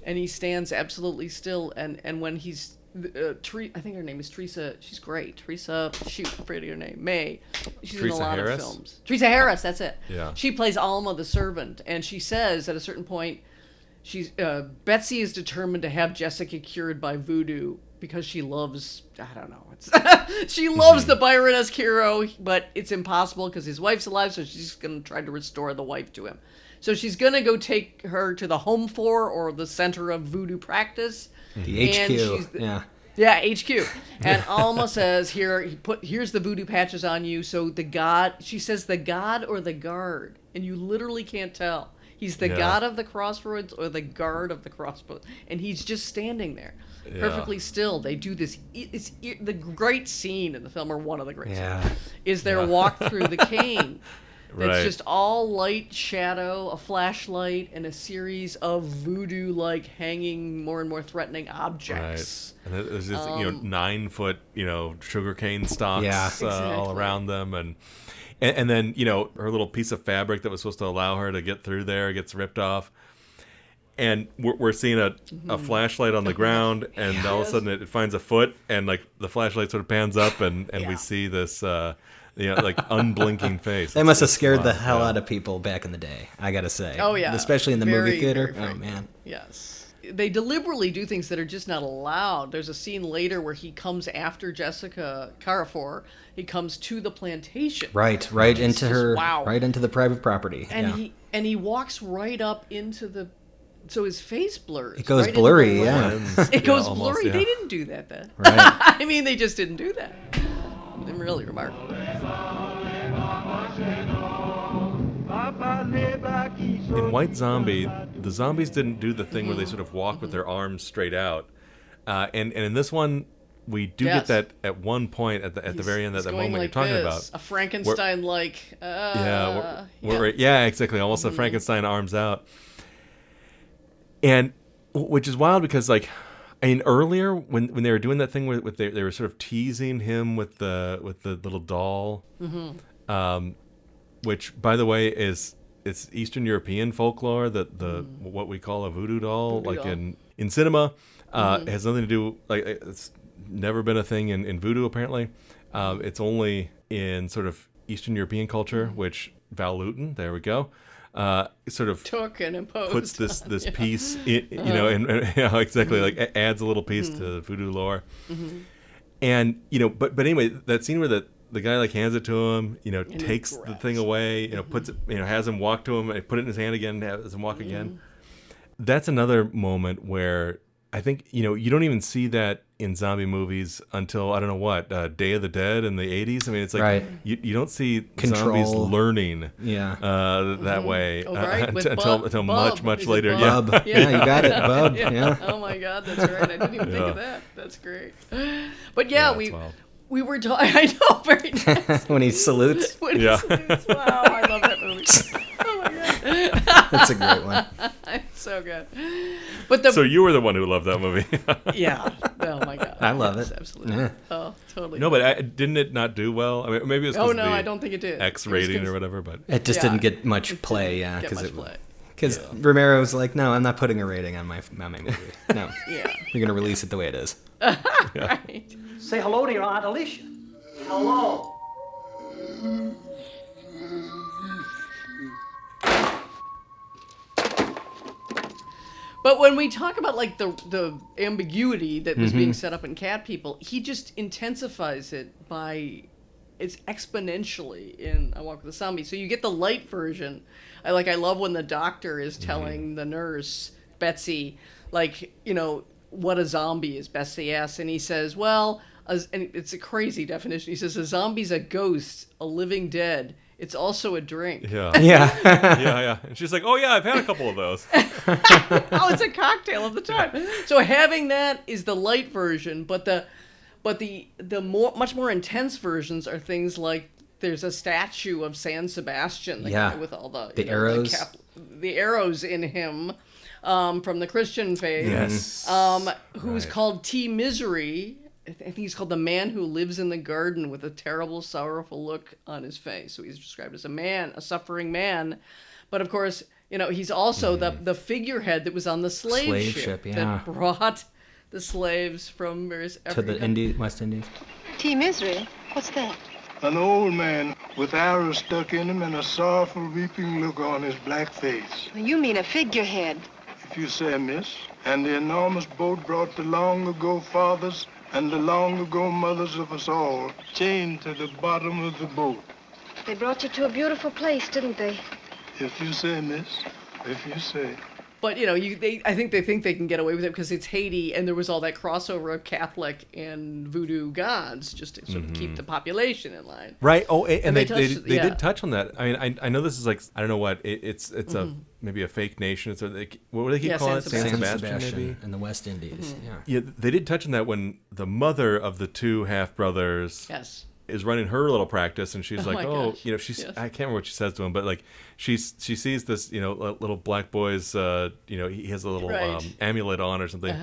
and he stands absolutely still. And when he's, I think her name is Teresa. She's great. Teresa, shoot, I forget her name. May. She's Teresa in a lot Harris? of films. Teresa Harris, that's it. Yeah. She plays Alma the servant, and she says at a certain point, Betsy is determined to have Jessica cured by voodoo because she loves, I don't know, she loves the Byron-esque hero, but it's impossible because his wife's alive, so she's going to try to restore the wife to him. So she's going to go take her to the home floor or the center of voodoo practice. The HQ, Yeah, HQ. And Alma says, here's the voodoo patches on you. So she says the god or the guard, and you literally can't tell. He's the god of the crossroads or the guard of the crossroads, and he's just standing there, perfectly still. They do this. The great scene in the film, or one of the great scenes, is their walk through the cane. It's just all light, shadow, a flashlight, and a series of voodoo-like hanging, more and more threatening objects. Right. And there's this 9-foot sugarcane stalks all around them, and then her little piece of fabric that was supposed to allow her to get through there gets ripped off. And we're seeing a flashlight on the ground, and all of a sudden it finds a foot, and like the flashlight sort of pans up, and we see this like unblinking face. They must have scared the hell out of people back in the day, I gotta say. Oh yeah, especially in the movie theater. Oh man. Yes, they deliberately do things that are just not allowed. There's a scene later where he comes after Jessica Carrefour. He comes to the plantation. Right into her. Wow. Right into the private property. And he walks right up into the. So his face blurs. It goes blurry, It goes blurry. They didn't do that then. Right. I mean, they just didn't do that. Really remarkable. In White Zombie, the zombies didn't do the thing where they sort of walk with their arms straight out. And in this one, we do get that at one point at the very end, at that moment you're talking about. A Frankenstein-like. Exactly. Almost a Frankenstein arms out. And which is wild because, like, I mean, earlier when they were doing that thing where they were sort of teasing him with the little doll, which, by the way, it's Eastern European folklore that what we call a voodoo doll, in cinema, has nothing to do, like, it's never been a thing in voodoo apparently. It's only in sort of Eastern European culture, which Val Lewton, there we go. Sort of took and imposed puts this piece in, exactly, like adds a little piece to the voodoo lore. And but anyway, that scene where the guy like hands it to him, takes the thing away, puts it, has him walk to him, and put it in his hand again, has him walk again. That's another moment where I think you don't even see that in zombie movies until, I don't know what, Day of the Dead in the 80s. I mean, it's like you don't see zombies learning that way until much later. Bub. Yeah, you got it, Bub. Yeah. Oh my God, that's right. I didn't even think of that. That's great. But we were talking. I know, very nice. When he salutes. He salutes. Wow, I love that movie. Oh my God. That's a great one. It's so good. But so you were the one who loved that movie. Yeah. Oh my God. I love it. Absolutely. Yeah. Oh, totally. No, but didn't it not do well? I mean, maybe it was I don't think it did. X rating or whatever, but it just didn't get much play. Because Romero was like, no, I'm not putting a rating on my movie. No. You're gonna release it the way it is. Right. Say hello to your Aunt Alicia. Hello. But when we talk about like the ambiguity that was being set up in Cat People, he just intensifies it it's exponentially in I Walk with the Zombie. So you get the light version. I love when the doctor is telling the nurse, Betsy, what a zombie is. Betsy asks, and he says, well, and it's a crazy definition. He says, a zombie's a ghost, a living dead. It's also a drink. Yeah. Yeah. And she's like, oh yeah, I've had a couple of those. Oh, it's a cocktail of the time. So having that is the light version, but the much more intense versions are things like there's a statue of San Sebastian, the guy with all the arrows. The arrows in him from the Christian faith. Yes. Who's called T. Misery. I think he's called the man who lives in the garden with a terrible, sorrowful look on his face. So he's described as a suffering man. But of course, he's also the figurehead that was on the slave ship that brought the slaves from various African to the West Indies. T. Misery? What's that? An old man with arrows stuck in him and a sorrowful, weeping look on his black face. You mean a figurehead. If you say, miss. And the enormous boat brought the long-ago fathers and the long-ago mothers of us all, chained to the bottom of the boat. They brought you to a beautiful place, didn't they? If you say, miss. If you say. But, I think they can get away with it because it's Haiti, and there was all that crossover of Catholic and voodoo gods just to sort of keep the population in line. Right. Oh, and they did touch on that. I mean, I know this is like, I don't know what, it's maybe a fake nation. It's what do they keep calling it? San Sebastian, maybe? In the West Indies, Yeah, they did touch on that when the mother of the two half-brothers... Yes. is running her little practice, and she's like, she's I can't remember what she says to him, but like she sees this little black boy's he has a little amulet on or something,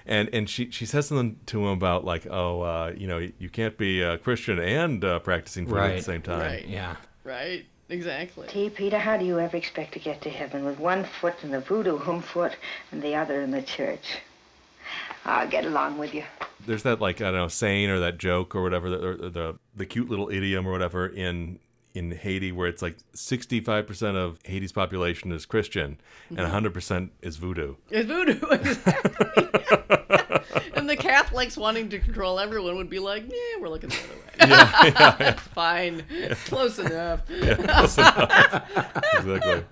and she says something to him about like, you can't be a Christian and practicing voodoo at the same time. Right, exactly. T. Peter, how do you ever expect to get to heaven with one foot in the voodoo foot and the other in the church? I'll get along with you. There's that, like, I don't know, saying or that joke or whatever, the cute little idiom or whatever in Haiti where it's like 65% of Haiti's population is Christian and 100% is voodoo. It's voodoo, exactly. And the Catholics wanting to control everyone would be like, we're looking the other way. That's fine. Close enough. Close enough. Exactly.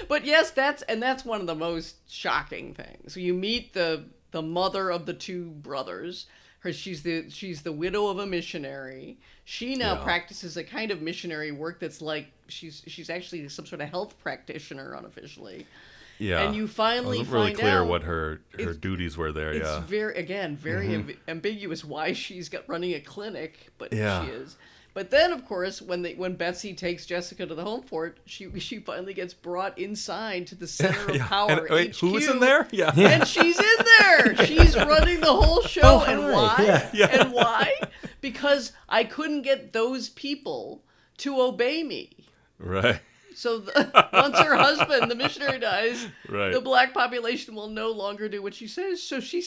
But yes, that's one of the most shocking things. So you meet the mother of the two brothers. She's the widow of a missionary. She now practices a kind of missionary work that's like she's actually some sort of health practitioner unofficially. Yeah. And you finally find out. It wasn't really clear what her duties were there. It's very ambiguous why she's running a clinic, but she is. But then, of course, when Betsy takes Jessica to the home fort, she finally gets brought inside to the center of power. And, wait, HQ, who was in there? Yeah. And she's in there. She's running the whole show. And why? And why? Because I couldn't get those people to obey me. Right. So once her husband, the missionary, dies, the black population will no longer do what she says. So she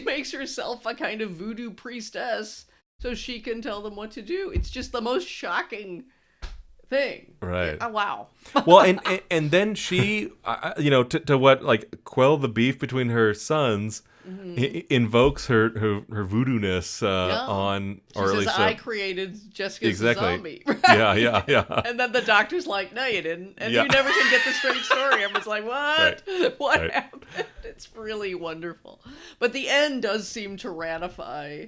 makes herself a kind of voodoo priestess so she can tell them what to do. It's just the most shocking thing. Right. Oh, wow. Well, and then she, to what, like, quell the beef between her sons, invokes her voodoo-ness on, or at least... I created Jessica as a zombie. Right? Yeah. And then the doctor's like, no, you didn't. And you never can get the straight story. I was like, what? Right. What happened? It's really wonderful. But the end does seem to ratify...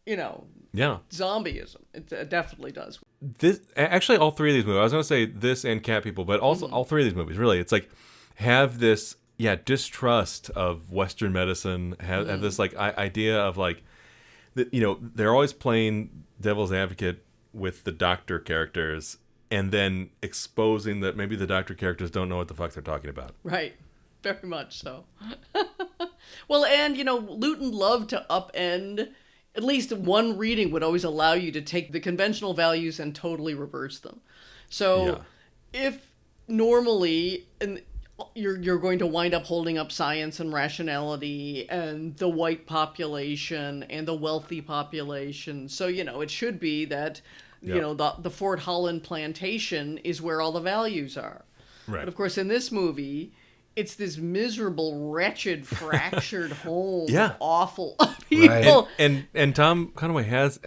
zombieism. It definitely does. This actually, all three of these movies. I was going to say this and Cat People, but also all three of these movies. Really, it's like have this distrust of Western medicine. Have this like idea of like, they're always playing devil's advocate with the doctor characters, and then exposing that maybe the doctor characters don't know what the fuck they're talking about. Right. Very much so. Well, and Lewton loved to upend. At least one reading would always allow you to take the conventional values and totally reverse them. So if normally you're going to wind up holding up science and rationality and the white population and the wealthy population. So, it should be that, the Fort Holland plantation is where all the values are. Right. But of course, in this movie... it's this miserable, wretched, fractured home. Awful people. Right. And Tom Conway has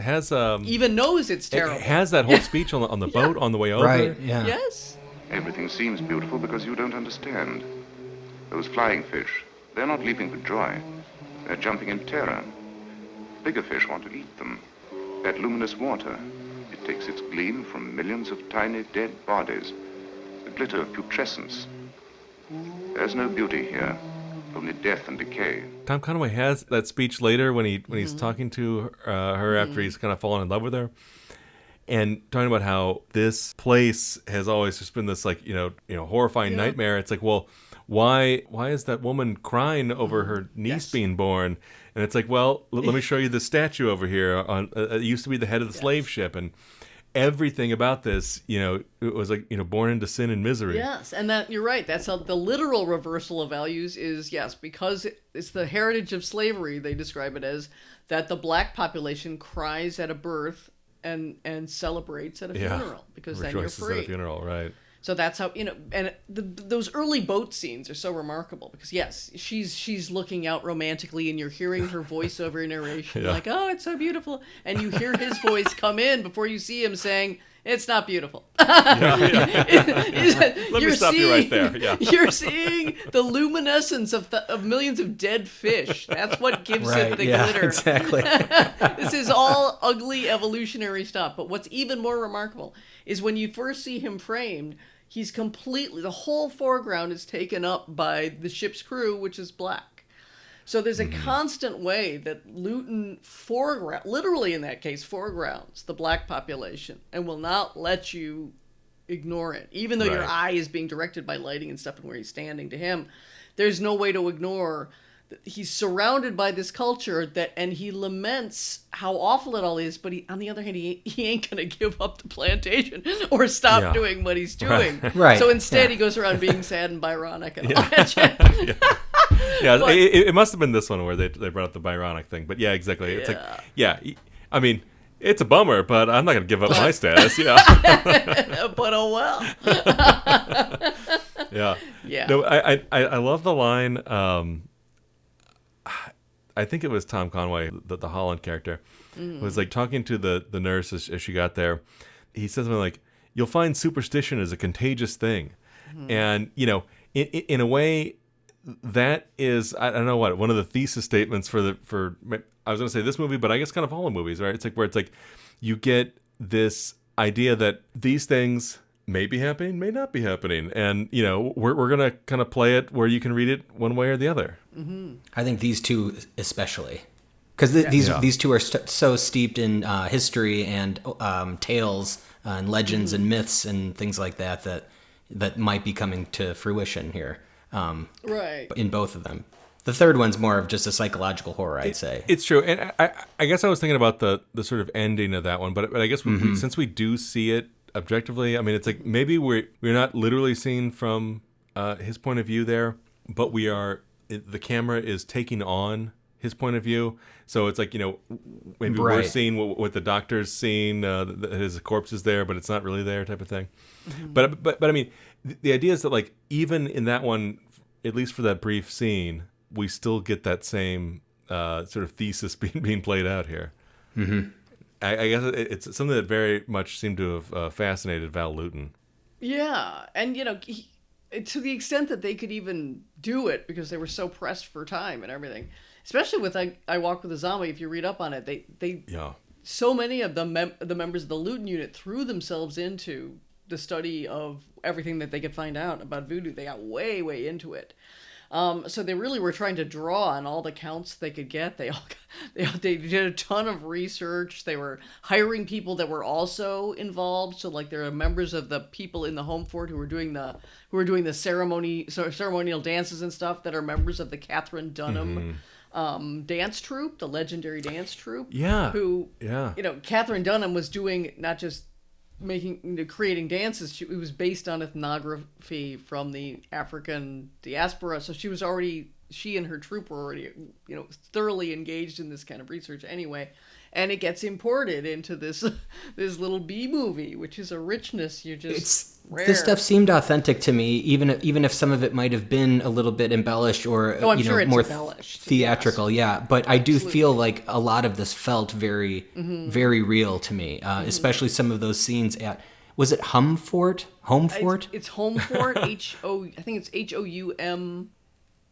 even knows it's terrible. Has that whole speech on the boat on the way over. Right. Yeah. Yes. Everything seems beautiful because you don't understand. Those flying fish, they're not leaping for joy. They're jumping in terror. Bigger fish want to eat them. That luminous water, it takes its gleam from millions of tiny dead bodies. The glitter of putrescence. There's no beauty here, only death and decay. Tom Conway has that speech later when he's talking to her after he's kind of fallen in love with her, and talking about how this place has always just been this like, horrifying nightmare. It's like, well, why is that woman crying over her niece being born? And it's like, well, let me show you the statue over here. It used to be the head of the slave ship, and everything about this, it was like, born into sin and misery. Yes, and that you're right. That's how the literal reversal of values is, because it's the heritage of slavery, they describe it as, that the black population cries at a birth and celebrates at a funeral, because then you're free. At a funeral, right. So that's how, and those early boat scenes are so remarkable because, yes, she's looking out romantically and you're hearing her voiceover narration, like, oh, it's so beautiful. And you hear his voice come in before you see him saying, it's not beautiful. Let me stop you right there. Yeah. You're seeing the luminescence of millions of dead fish. That's what gives it the glitter. Exactly. This is all ugly evolutionary stuff. But what's even more remarkable is when you first see him framed, he's completely, the whole foreground is taken up by the ship's crew, which is black. So there's a constant way that Lewton literally in that case, foregrounds the black population and will not let you ignore it. Even though your eye is being directed by lighting and stuff and where he's standing to him, there's no way to ignore that he's surrounded by this culture and he laments how awful it all is, but on the other hand, he ain't going to give up the plantation or stop doing what he's doing. Right. So instead he goes around being sad and Byronic and all that shit. But, it must have been this one where they brought up the Byronic thing. But yeah, exactly. It's like, I mean, it's a bummer, but I'm not going to give up my status. But oh well. Yeah. No, I love the line. I think it was Tom Conway, the Holland character, was like talking to the nurse as she got there. He says something like, "You'll find superstition is a contagious thing," and in a way, that is, I don't know what, one of the thesis statements for I was going to say this movie, but I guess kind of all the movies, right? It's like where it's like you get this idea that these things may be happening, may not be happening, and we're going to kind of play it where you can read it one way or the other. I think these two especially, because these two are so steeped in history and tales and legends and myths and things like that might be coming to fruition here. In both of them. The third one's more of just a psychological horror, I'd say. It's true. And I guess I was thinking about the sort of ending of that one, but I guess since we do see it objectively, I mean, it's like maybe we're not literally seeing from his point of view there, but the camera is taking on his point of view. So it's like, maybe we're seeing what the doctor's seeing, his corpse is there, but it's not really there type of thing. But I mean, the idea is that like, even in that one, at least for that brief scene, we still get that same sort of thesis being played out here. I guess it's something that very much seemed to have fascinated Val Lewton. Yeah, and to the extent that they could even do it because they were so pressed for time and everything, especially with I Walk with a Zombie. If you read up on it, they so many of the members of the Lewton unit threw themselves into the study of everything that they could find out about voodoo. They got way into it. So they really were trying to draw on all the counts they could get. They did a ton of research. They were hiring people that were also involved. So like there are members of the people in the home fort who were doing the ceremonial dances and stuff that are members of the Catherine Dunham dance troupe, the legendary dance troupe. Yeah. Catherine Dunham was doing not just creating dances. It was based on ethnography from the African diaspora. So she and her troupe were already, thoroughly engaged in this kind of research anyway. And it gets imported into this little B movie, which is a richness rare. This stuff seemed authentic to me, even if some of it might have been a little bit embellished or sure more embellished, theatrical. Yes. But I do feel like a lot of this felt very, very real to me, especially some of those scenes at. Was it Home Fort? It's Home Fort. I think it's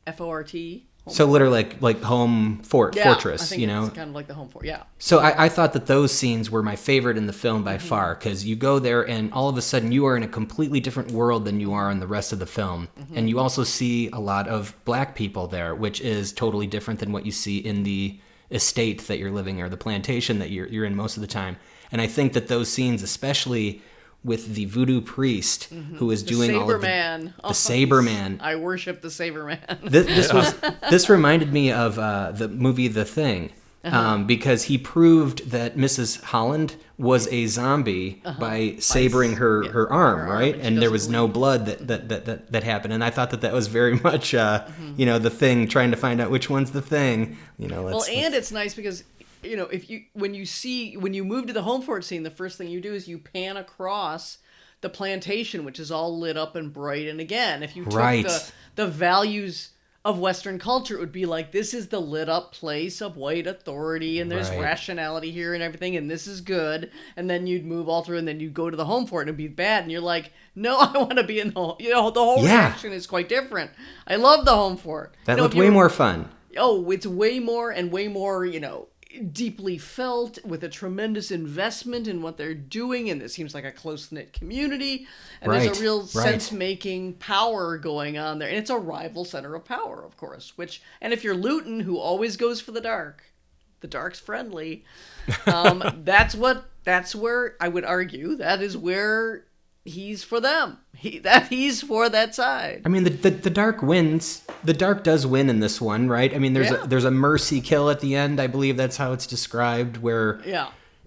HOUMFORT. So literally like home fortress, I think it's kind of like the home fort, So I thought that those scenes were my favorite in the film by far, because you go there and all of a sudden you are in a completely different world than you are in the rest of the film. And you also see a lot of black people there, which is totally different than what you see in the estate that you're living, or the plantation that you're in most of the time. And I think that those scenes, especially with the voodoo priest who is doing all of the Saber Man. I worship the Saber Man. This reminded me of the movie The Thing. Because he proved that Mrs. Holland was a zombie by sabering her arm, right? And there was no blood that happened. And I thought that was very much, The Thing, trying to find out which one's the Thing. And it's nice because, when you move to the home fort scene, the first thing you do is you pan across the plantation, which is all lit up and bright. And again, if you took the values of Western culture, it would be like, this is the lit up place of white authority, and there's rationality here and everything, and this is good. And then you'd move all through, and then you'd go to the home fort and it'd be bad, and you're like, no, I want to be in the home. The whole reaction is quite different. I love the home fort. That looked way more fun. Oh, it's way more, deeply felt, with a tremendous investment in what they're doing, and it seems like a close-knit community, and there's a real sense-making power going on there, and it's a rival center of power, of course, and if you're Lewton, who always goes for the dark's friendly, that's where I would argue that is where he's for them. He's for that side. I mean, the dark wins. The dark does win in this one, right? I mean, there's a mercy kill at the end. I believe that's how it's described, where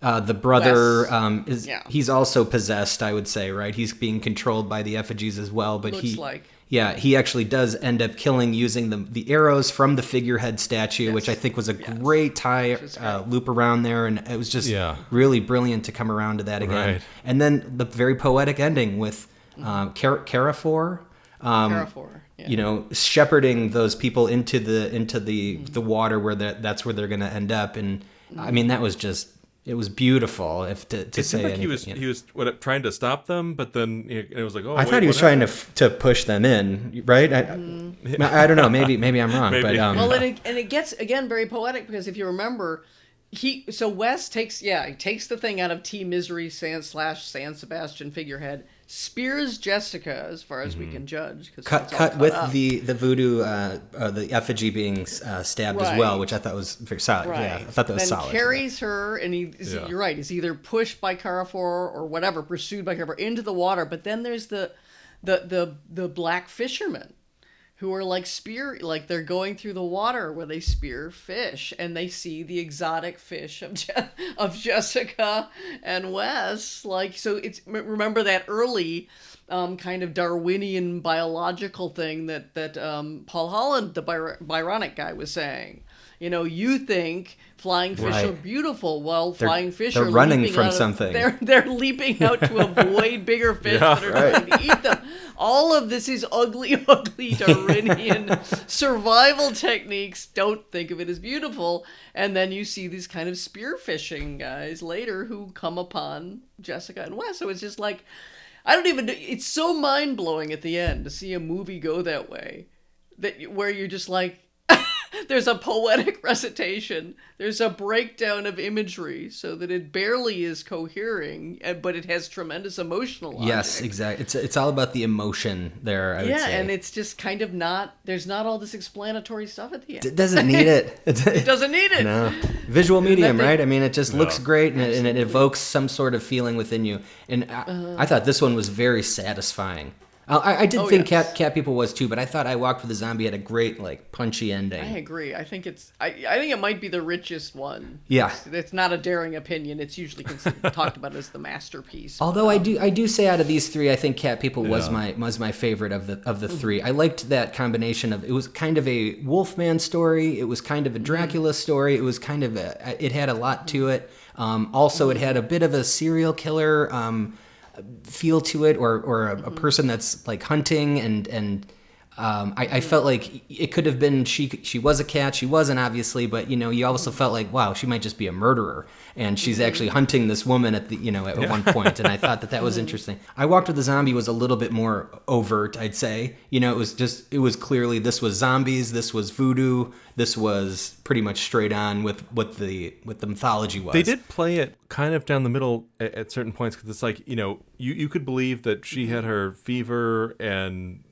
the brother he's also possessed, I would say, right? He's being controlled by the effigies as well, but he actually does end up killing using the arrows from the figurehead statue, which I think was a great tie loop around there, and it was just really brilliant to come around to that again. Right. And then the very poetic ending with Carafor. Shepherding those people into the water where that's where they're going to end up, and I mean that was just. It was beautiful. It seemed like he was trying to stop them, but then it was like, I thought he was trying to push them in, right? I don't know. Maybe I'm wrong. Maybe. But and it gets again very poetic, because if you remember, Wes takes the thing out of T Misery San Sebastian figurehead, spears Jessica as far as we can judge. Cut with the voodoo, the effigy being stabbed as well, which I thought was very solid. Right. Yeah, I thought that was solid. Carries her, and you're right, he's either pushed by Carafor or whatever, pursued by Carafor into the water. But then there's the black fishermen, who are like they're going through the water where they spear fish, and they see the exotic fish of Jessica and Wes. So it's, remember that early kind of Darwinian biological thing that Paul Holland, the Byronic guy, was saying. You think flying fish are beautiful. Well, flying fish are running from something. They're leaping out to avoid bigger fish that are trying to eat them. All of this is ugly Darwinian survival techniques. Don't think of it as beautiful. And then you see these kind of spearfishing guys later who come upon Jessica and Wes. So it's just like, it's so mind-blowing at the end to see a movie go that way, where you're just like, there's a poetic recitation, there's a breakdown of imagery so that it barely is cohering, but it has tremendous emotional logic. Yes, exactly. It's all about the emotion there, I would say. And it's just kind of there's not all this explanatory stuff at the end. It doesn't need it. It doesn't need it. No. Visual medium, right? I mean, it just looks great, and it evokes some sort of feeling within you. And I thought this one was very satisfying. I did think Cat People was too, but I thought I Walked with a Zombie had a great, punchy ending. I agree. I think I think it might be the richest one. Yeah. It's not a daring opinion. It's usually talked about as the masterpiece. Although I do say out of these three, I think Cat People was my favorite of the three. I liked that combination of, it was kind of a Wolfman story, it was kind of a Dracula story, it was kind of it had a lot to it. Also, it had a bit of a serial killer feel to it, or a person that's hunting, and I felt like it could have been she was a cat. She wasn't, obviously, but you also felt like, wow, she might just be a murderer, and she's actually hunting this woman at at one point. And I thought that was interesting. I Walked with a Zombie was a little bit more overt, I'd say. It was clearly, this was zombies, this was voodoo, this was pretty much straight on with what the mythology was. They did play it kind of down the middle at certain points, because it's like, you could believe that she had her fever and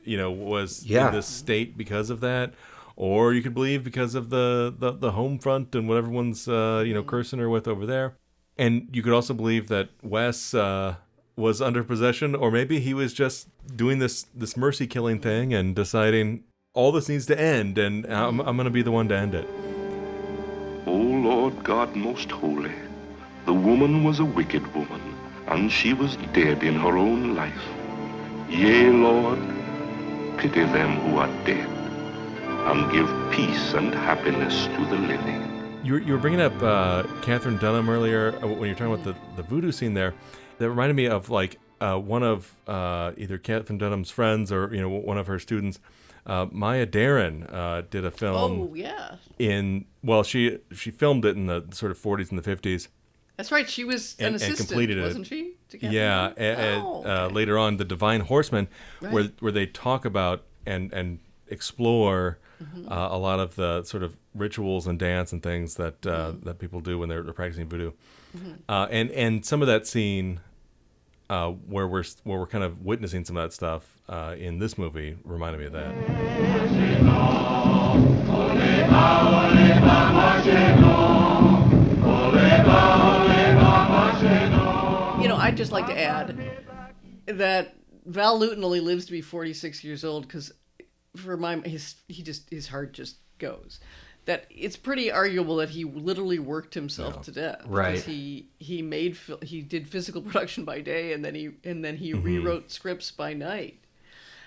was in this state because of that, or you could believe because of the home front and what everyone's cursing her with over there. And you could also believe that Wes was under possession, or maybe he was just doing this mercy killing thing and deciding all this needs to end, and I'm going to be the one to end it. O Lord God most holy, the woman was a wicked woman, and she was dead in her own life. Yea, Lord, pity them who are dead, and give peace and happiness to the living. You were bringing up Catherine Dunham earlier when you were talking about the voodoo scene there. That reminded me of one of either Catherine Dunham's friends or one of her students. Maya Deren did a film. Oh yeah. She filmed it in the sort of 40s and the 50s. That's right. She was an assistant, completed wasn't she? Yeah. Okay. Later on, The Divine Horseman, Right. where they talk about and explore a lot of the sort of rituals and dance and things that that people do when they're practicing voodoo. And some of that scene where we're kind of witnessing some of that stuff in this movie reminded me of that. I'd just like to add that Val Lewton only lives to be 46 years old because for his heart just goes. That it's pretty arguable that he literally worked himself to death. Right. Because he did physical production by day and then he rewrote scripts by night.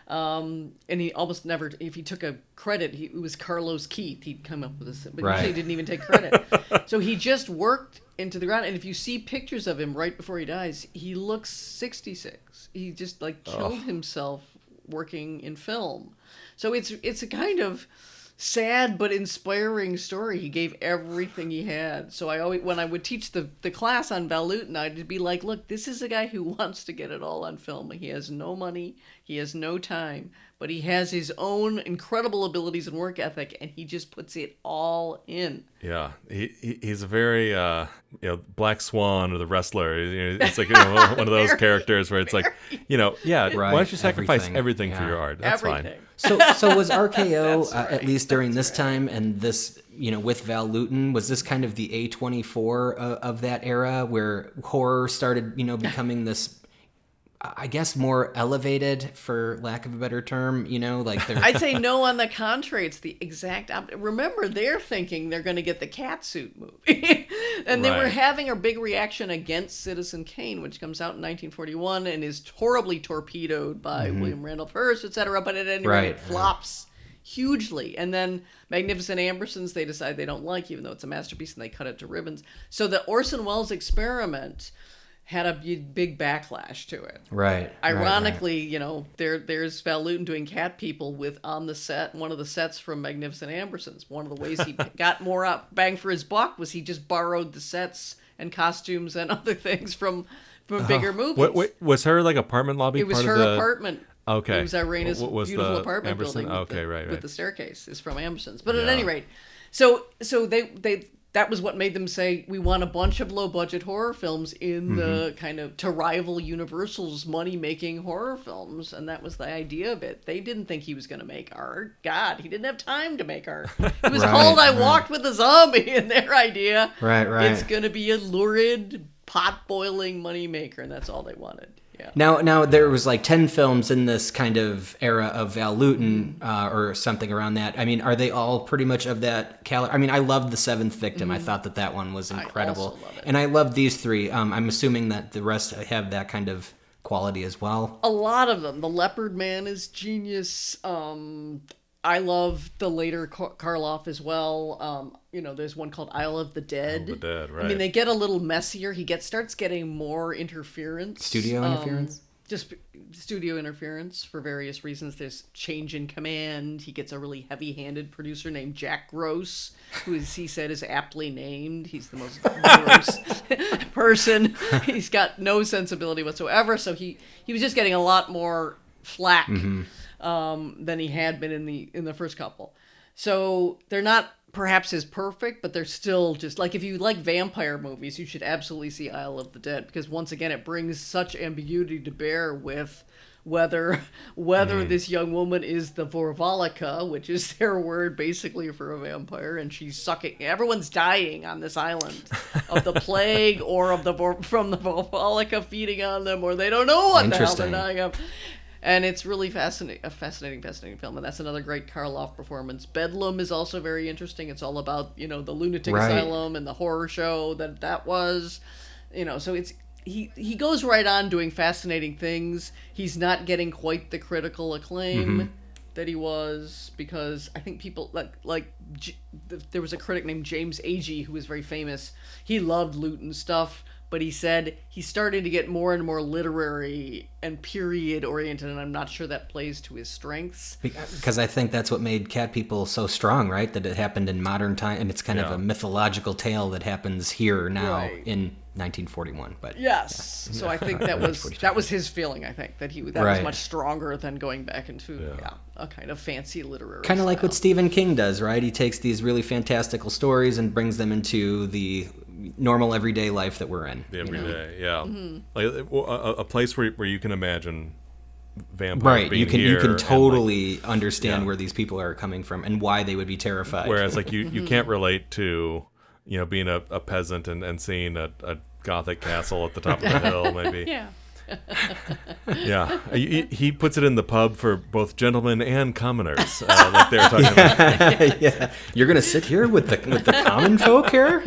And he almost never, if he took a credit, it was Carlos Keith. He'd come up with this, but usually he didn't even take credit. So he just worked into the ground. And if you see pictures of him right before he dies, he looks 66. He just killed himself working in film. So it's a kind of sad but inspiring story. He gave everything he had. So when I would teach the class on Val Lewton, I'd be like, look, this is a guy who wants to get it all on film. He has no money, he has no time, but he has his own incredible abilities and work ethic, and he just puts it all in. Yeah, he's a very Black Swan or the wrestler. It's like one of those characters where it's like, why don't you sacrifice everything for your art? That's fine. So was RKO at least during this time and this, with Val Lewton, was this kind of the A24 of that era where horror started, becoming this, I guess, more elevated, for lack of a better term, I'd say no, on the contrary, it's the exact opposite. Remember, they're thinking they're going to get the Catsuit movie. And they were having a big reaction against Citizen Kane, which comes out in 1941 and is horribly torpedoed by William Randolph Hearst, etc. But at any rate, it flops hugely. And then Magnificent Ambersons, they decide they don't like, even though it's a masterpiece, and they cut it to ribbons. So the Orson Welles Experiment had a big backlash to it. Right. Ironically, there's Val Lewton doing cat people on the set, one of the sets from Magnificent Ambersons. One of the ways he got more bang for his buck was he just borrowed the sets and costumes and other things from bigger movies. Wait, was her apartment lobby? It was part her of the apartment. Okay. It was Irena's beautiful apartment Amberson? building. With the staircase is from Ambersons. But at any rate, so they that was what made them say, we want a bunch of low-budget horror films in the kind of to rival Universal's money-making horror films, and that was the idea of it. They didn't think he was going to make art. God, he didn't have time to make art. It was called I Walked with a Zombie, and their idea, it's going to be a lurid, pot-boiling moneymaker, and that's all they wanted. Yeah. Now there was 10 films in this kind of era of Val Lewton or something around that. I mean, are they all pretty much of that caliber? I mean, I loved The Seventh Victim. I thought that one was incredible. I also love it. And I loved these three. I'm assuming that the rest have that kind of quality as well. A lot of them. The Leopard Man is genius. I love the later Karloff as well. There's one called Isle of the Dead. Isle of the Dead, right. I mean, they get a little messier. He starts getting more interference. Studio interference? Just studio interference for various reasons. There's change in command. He gets a really heavy-handed producer named Jack Gross, who he said is aptly named. He's the most gross person. He's got no sensibility whatsoever. So he was just getting a lot more flack than he had been in the first couple. So they're not perhaps as perfect, but they're still just if you like vampire movies, you should absolutely see Isle of the Dead, because once again it brings such ambiguity to bear with whether this young woman is the Vorvalika, which is their word basically for a vampire, and she's sucking. Everyone's dying on this island of the plague or of from the Vorvalika feeding on them, or they don't know what the hell they're dying of. And it's really fascinating film, and that's another great Karloff performance. Bedlam is also very interesting. It's all about, the lunatic asylum and the horror show that was, so it's he goes right on doing fascinating things. He's not getting quite the critical acclaim that he was, because I think people there was a critic named James Agee who was very famous. He loved Lewton stuff, but he said he's starting to get more and more literary and period oriented, and I'm not sure that plays to his strengths. Because I think that's what made Cat People so strong, right? That it happened in modern time, and it's kind of a mythological tale that happens here now in 1941. But yes, so I think that was his feeling. I think that was much stronger than going back into a kind of fancy literary kind of style. like what Stephen King does, right? He takes these really fantastical stories and brings them into the normal everyday life that we're in. The everyday, like a place where you can imagine vampires being here. You can totally understand where these people are coming from and why they would be terrified. Whereas you can't relate to being a peasant and seeing a Gothic castle at the top of the hill, maybe. He puts it in the pub for both gentlemen and commoners, like they were talking about. You're gonna sit here with the common folk here.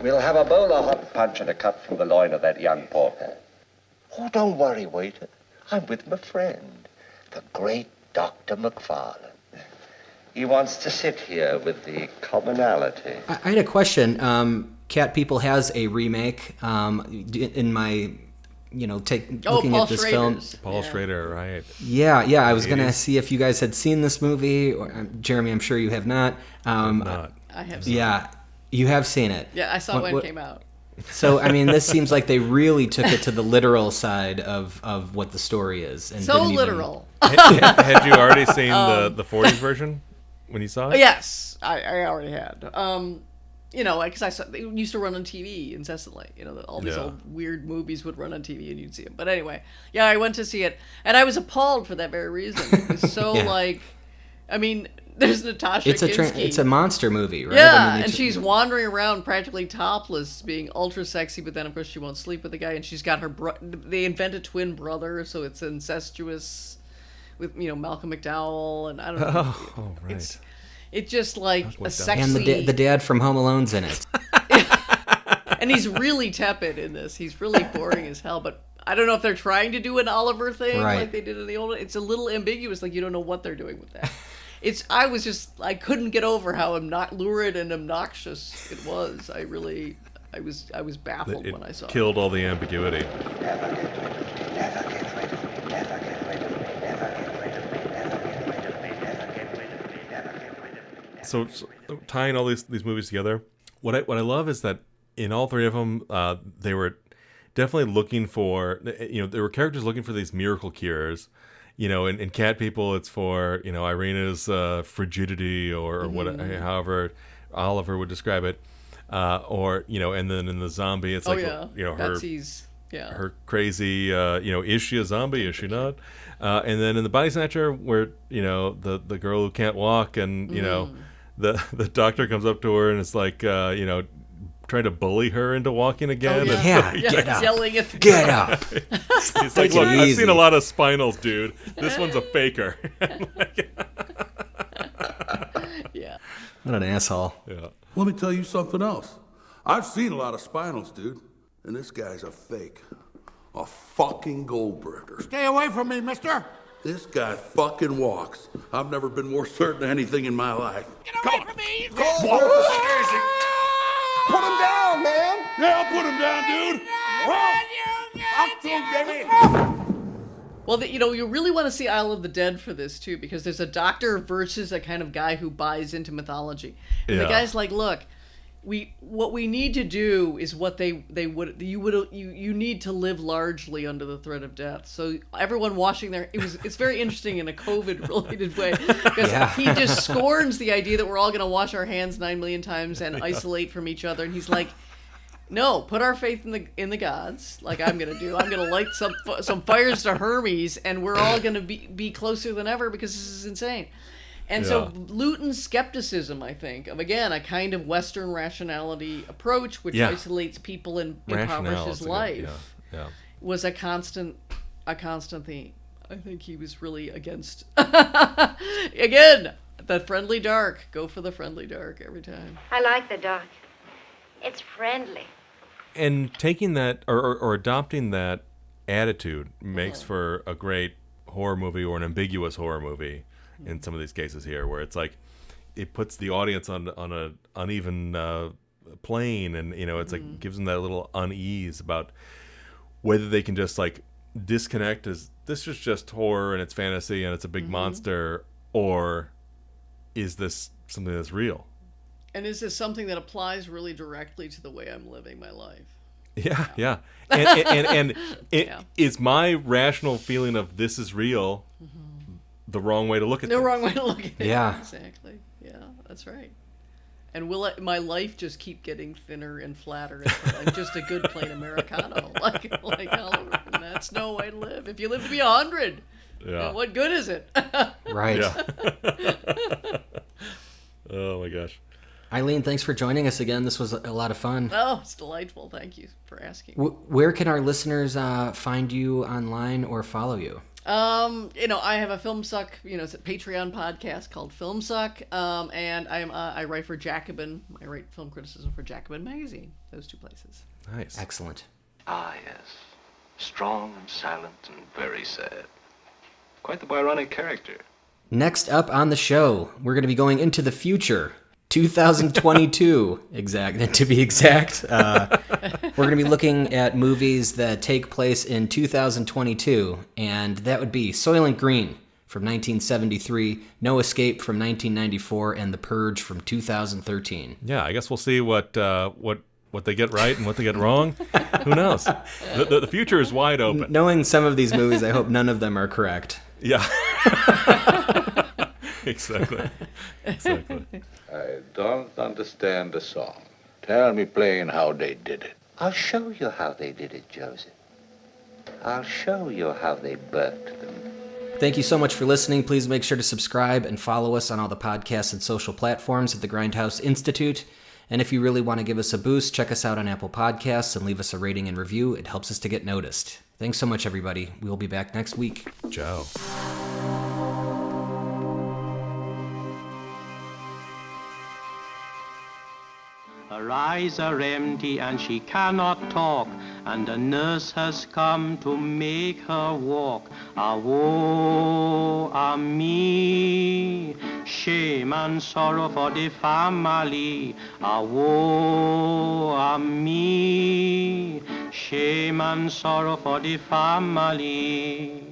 We'll have a bowl of hot punch and a cut from the loin of that young porker. Oh, don't worry, waiter. I'm with my friend, the great Dr. McFarlane. He wants to sit here with the commonality. I had a question. Cat People has a remake. In my, looking at this film. Paul Schrader, right? Yeah. I was gonna see if you guys had seen this movie. Jeremy, I'm sure you have not. I have not. I have seen it. Yeah, you have seen it. Yeah, I saw it when it came out. So, this seems like they really took it to the literal side of what the story is. And so literal. Had you already seen the 40s version when you saw it? Yes, I already had. Because they used to run on TV incessantly. All these old weird movies would run on TV and you'd see them. But anyway, I went to see it, and I was appalled for that very reason. It was so there's Natasha Kinski. It's a monster movie, right? Yeah, and she's wandering around practically topless, being ultra sexy, but then of course she won't sleep with the guy, and she's got they invent a twin brother, so it's incestuous with Malcolm McDowell, and I don't know. Oh, right. It's just like a sexy... And the dad from Home Alone's in it. And he's really tepid in this. He's really boring as hell, but I don't know if they're trying to do an Oliver thing like they did in the old... It's a little ambiguous, like you don't know what they're doing with that. I couldn't get over how lurid and obnoxious it was. I was baffled when I saw it. It killed all the ambiguity. So tying all these movies together, what I love is that in all three of them, they were definitely looking for, there were characters looking for these miracle cures. In Cat People, it's for, Irina's frigidity or however Oliver would describe it. And then in the zombie, it's her crazy, is she a zombie? Is she not? And then in the Body Snatcher, where, the girl who can't walk and, the doctor comes up to her and it's like, trying to bully her into walking again. Get up. Yelling at the Get up. He's like, look, I've seen a lot of spinals, dude. This one's a faker. Yeah. What an asshole. Yeah. Let me tell you something else. I've seen a lot of spinals, dude. And this guy's a fake. A fucking Goldberger. Stay away from me, mister. This guy fucking walks. I've never been more certain of anything in my life. Get away from me! Put him down, man! Yeah, I'll put him down, dude! Up to him, baby! Well, you really want to see Isle of the Dead for this, too, because there's a doctor versus a kind of guy who buys into mythology. And the guy's like, look, what we need to do is what you need to live largely under the threat of death. So everyone watching there, it's very interesting in a COVID-related way, because he just scorns the idea that we're all going to wash our hands 9 million times and isolate from each other. And he's like, No, put our faith in the gods, like I'm gonna do. I'm gonna light some fires to Hermes, and we're all gonna be closer than ever because this is insane. And so Lewton's skepticism, I think, of again a kind of Western rationality approach, which isolates people and impoverishes life, was a constant theme. I think he was really against again the friendly dark. Go for the friendly dark every time. I like the dark. It's friendly. And taking that or adopting that attitude makes for a great horror movie or an ambiguous horror movie in some of these cases here, where it's like it puts the audience on an uneven plane, and it's like gives them that little unease about whether they can just like disconnect as this is just horror and it's fantasy and it's a big monster, or is this something that's real? And is this something that applies really directly to the way I'm living my life? Yeah. And is my rational feeling of this is real the wrong way to look at the things? wrong way to look at it. Yeah. Exactly. Yeah, that's right. And will my life just keep getting thinner and flatter until I'm just a good plain Americano, like Oliver? And that's no way to live. If you live to be 100, what good is it? Right. Yeah. Oh my gosh. Eileen, thanks for joining us again. This was a lot of fun. Oh, it's delightful. Thank you for asking. Where can our listeners find you online or follow you? I have a Film Suck, it's a Patreon podcast called Film Suck, and I write for Jacobin. I write film criticism for Jacobin magazine. Those two places. Nice. Excellent. Ah, yes. Strong and silent and very sad. Quite the Byronic character. Next up on the show, we're going to be going into the future. 2022, to be exact. We're going to be looking at movies that take place in 2022, and that would be Soylent Green from 1973, No Escape from 1994, and The Purge from 2013. Yeah, I guess we'll see what they get right and what they get wrong. Who knows? The future is wide open. Knowing some of these movies, I hope none of them are correct. Yeah. Exactly. I don't understand the song. Tell me plain how they did it. I'll show you how they did it, Joseph. I'll show you how they birthed them. Thank you so much for listening. Please make sure to subscribe and follow us on all the podcasts and social platforms at the Grindhouse Institute. And if you really want to give us a boost, check us out on Apple Podcasts and leave us a rating and review. It helps us to get noticed. Thanks so much, everybody. We will be back next week. Ciao. Her eyes are empty and she cannot talk, and a nurse has come to make her walk. Ah, woe, ah, me, shame and sorrow for the family. Ah, woe, ah, me, shame and sorrow for the family.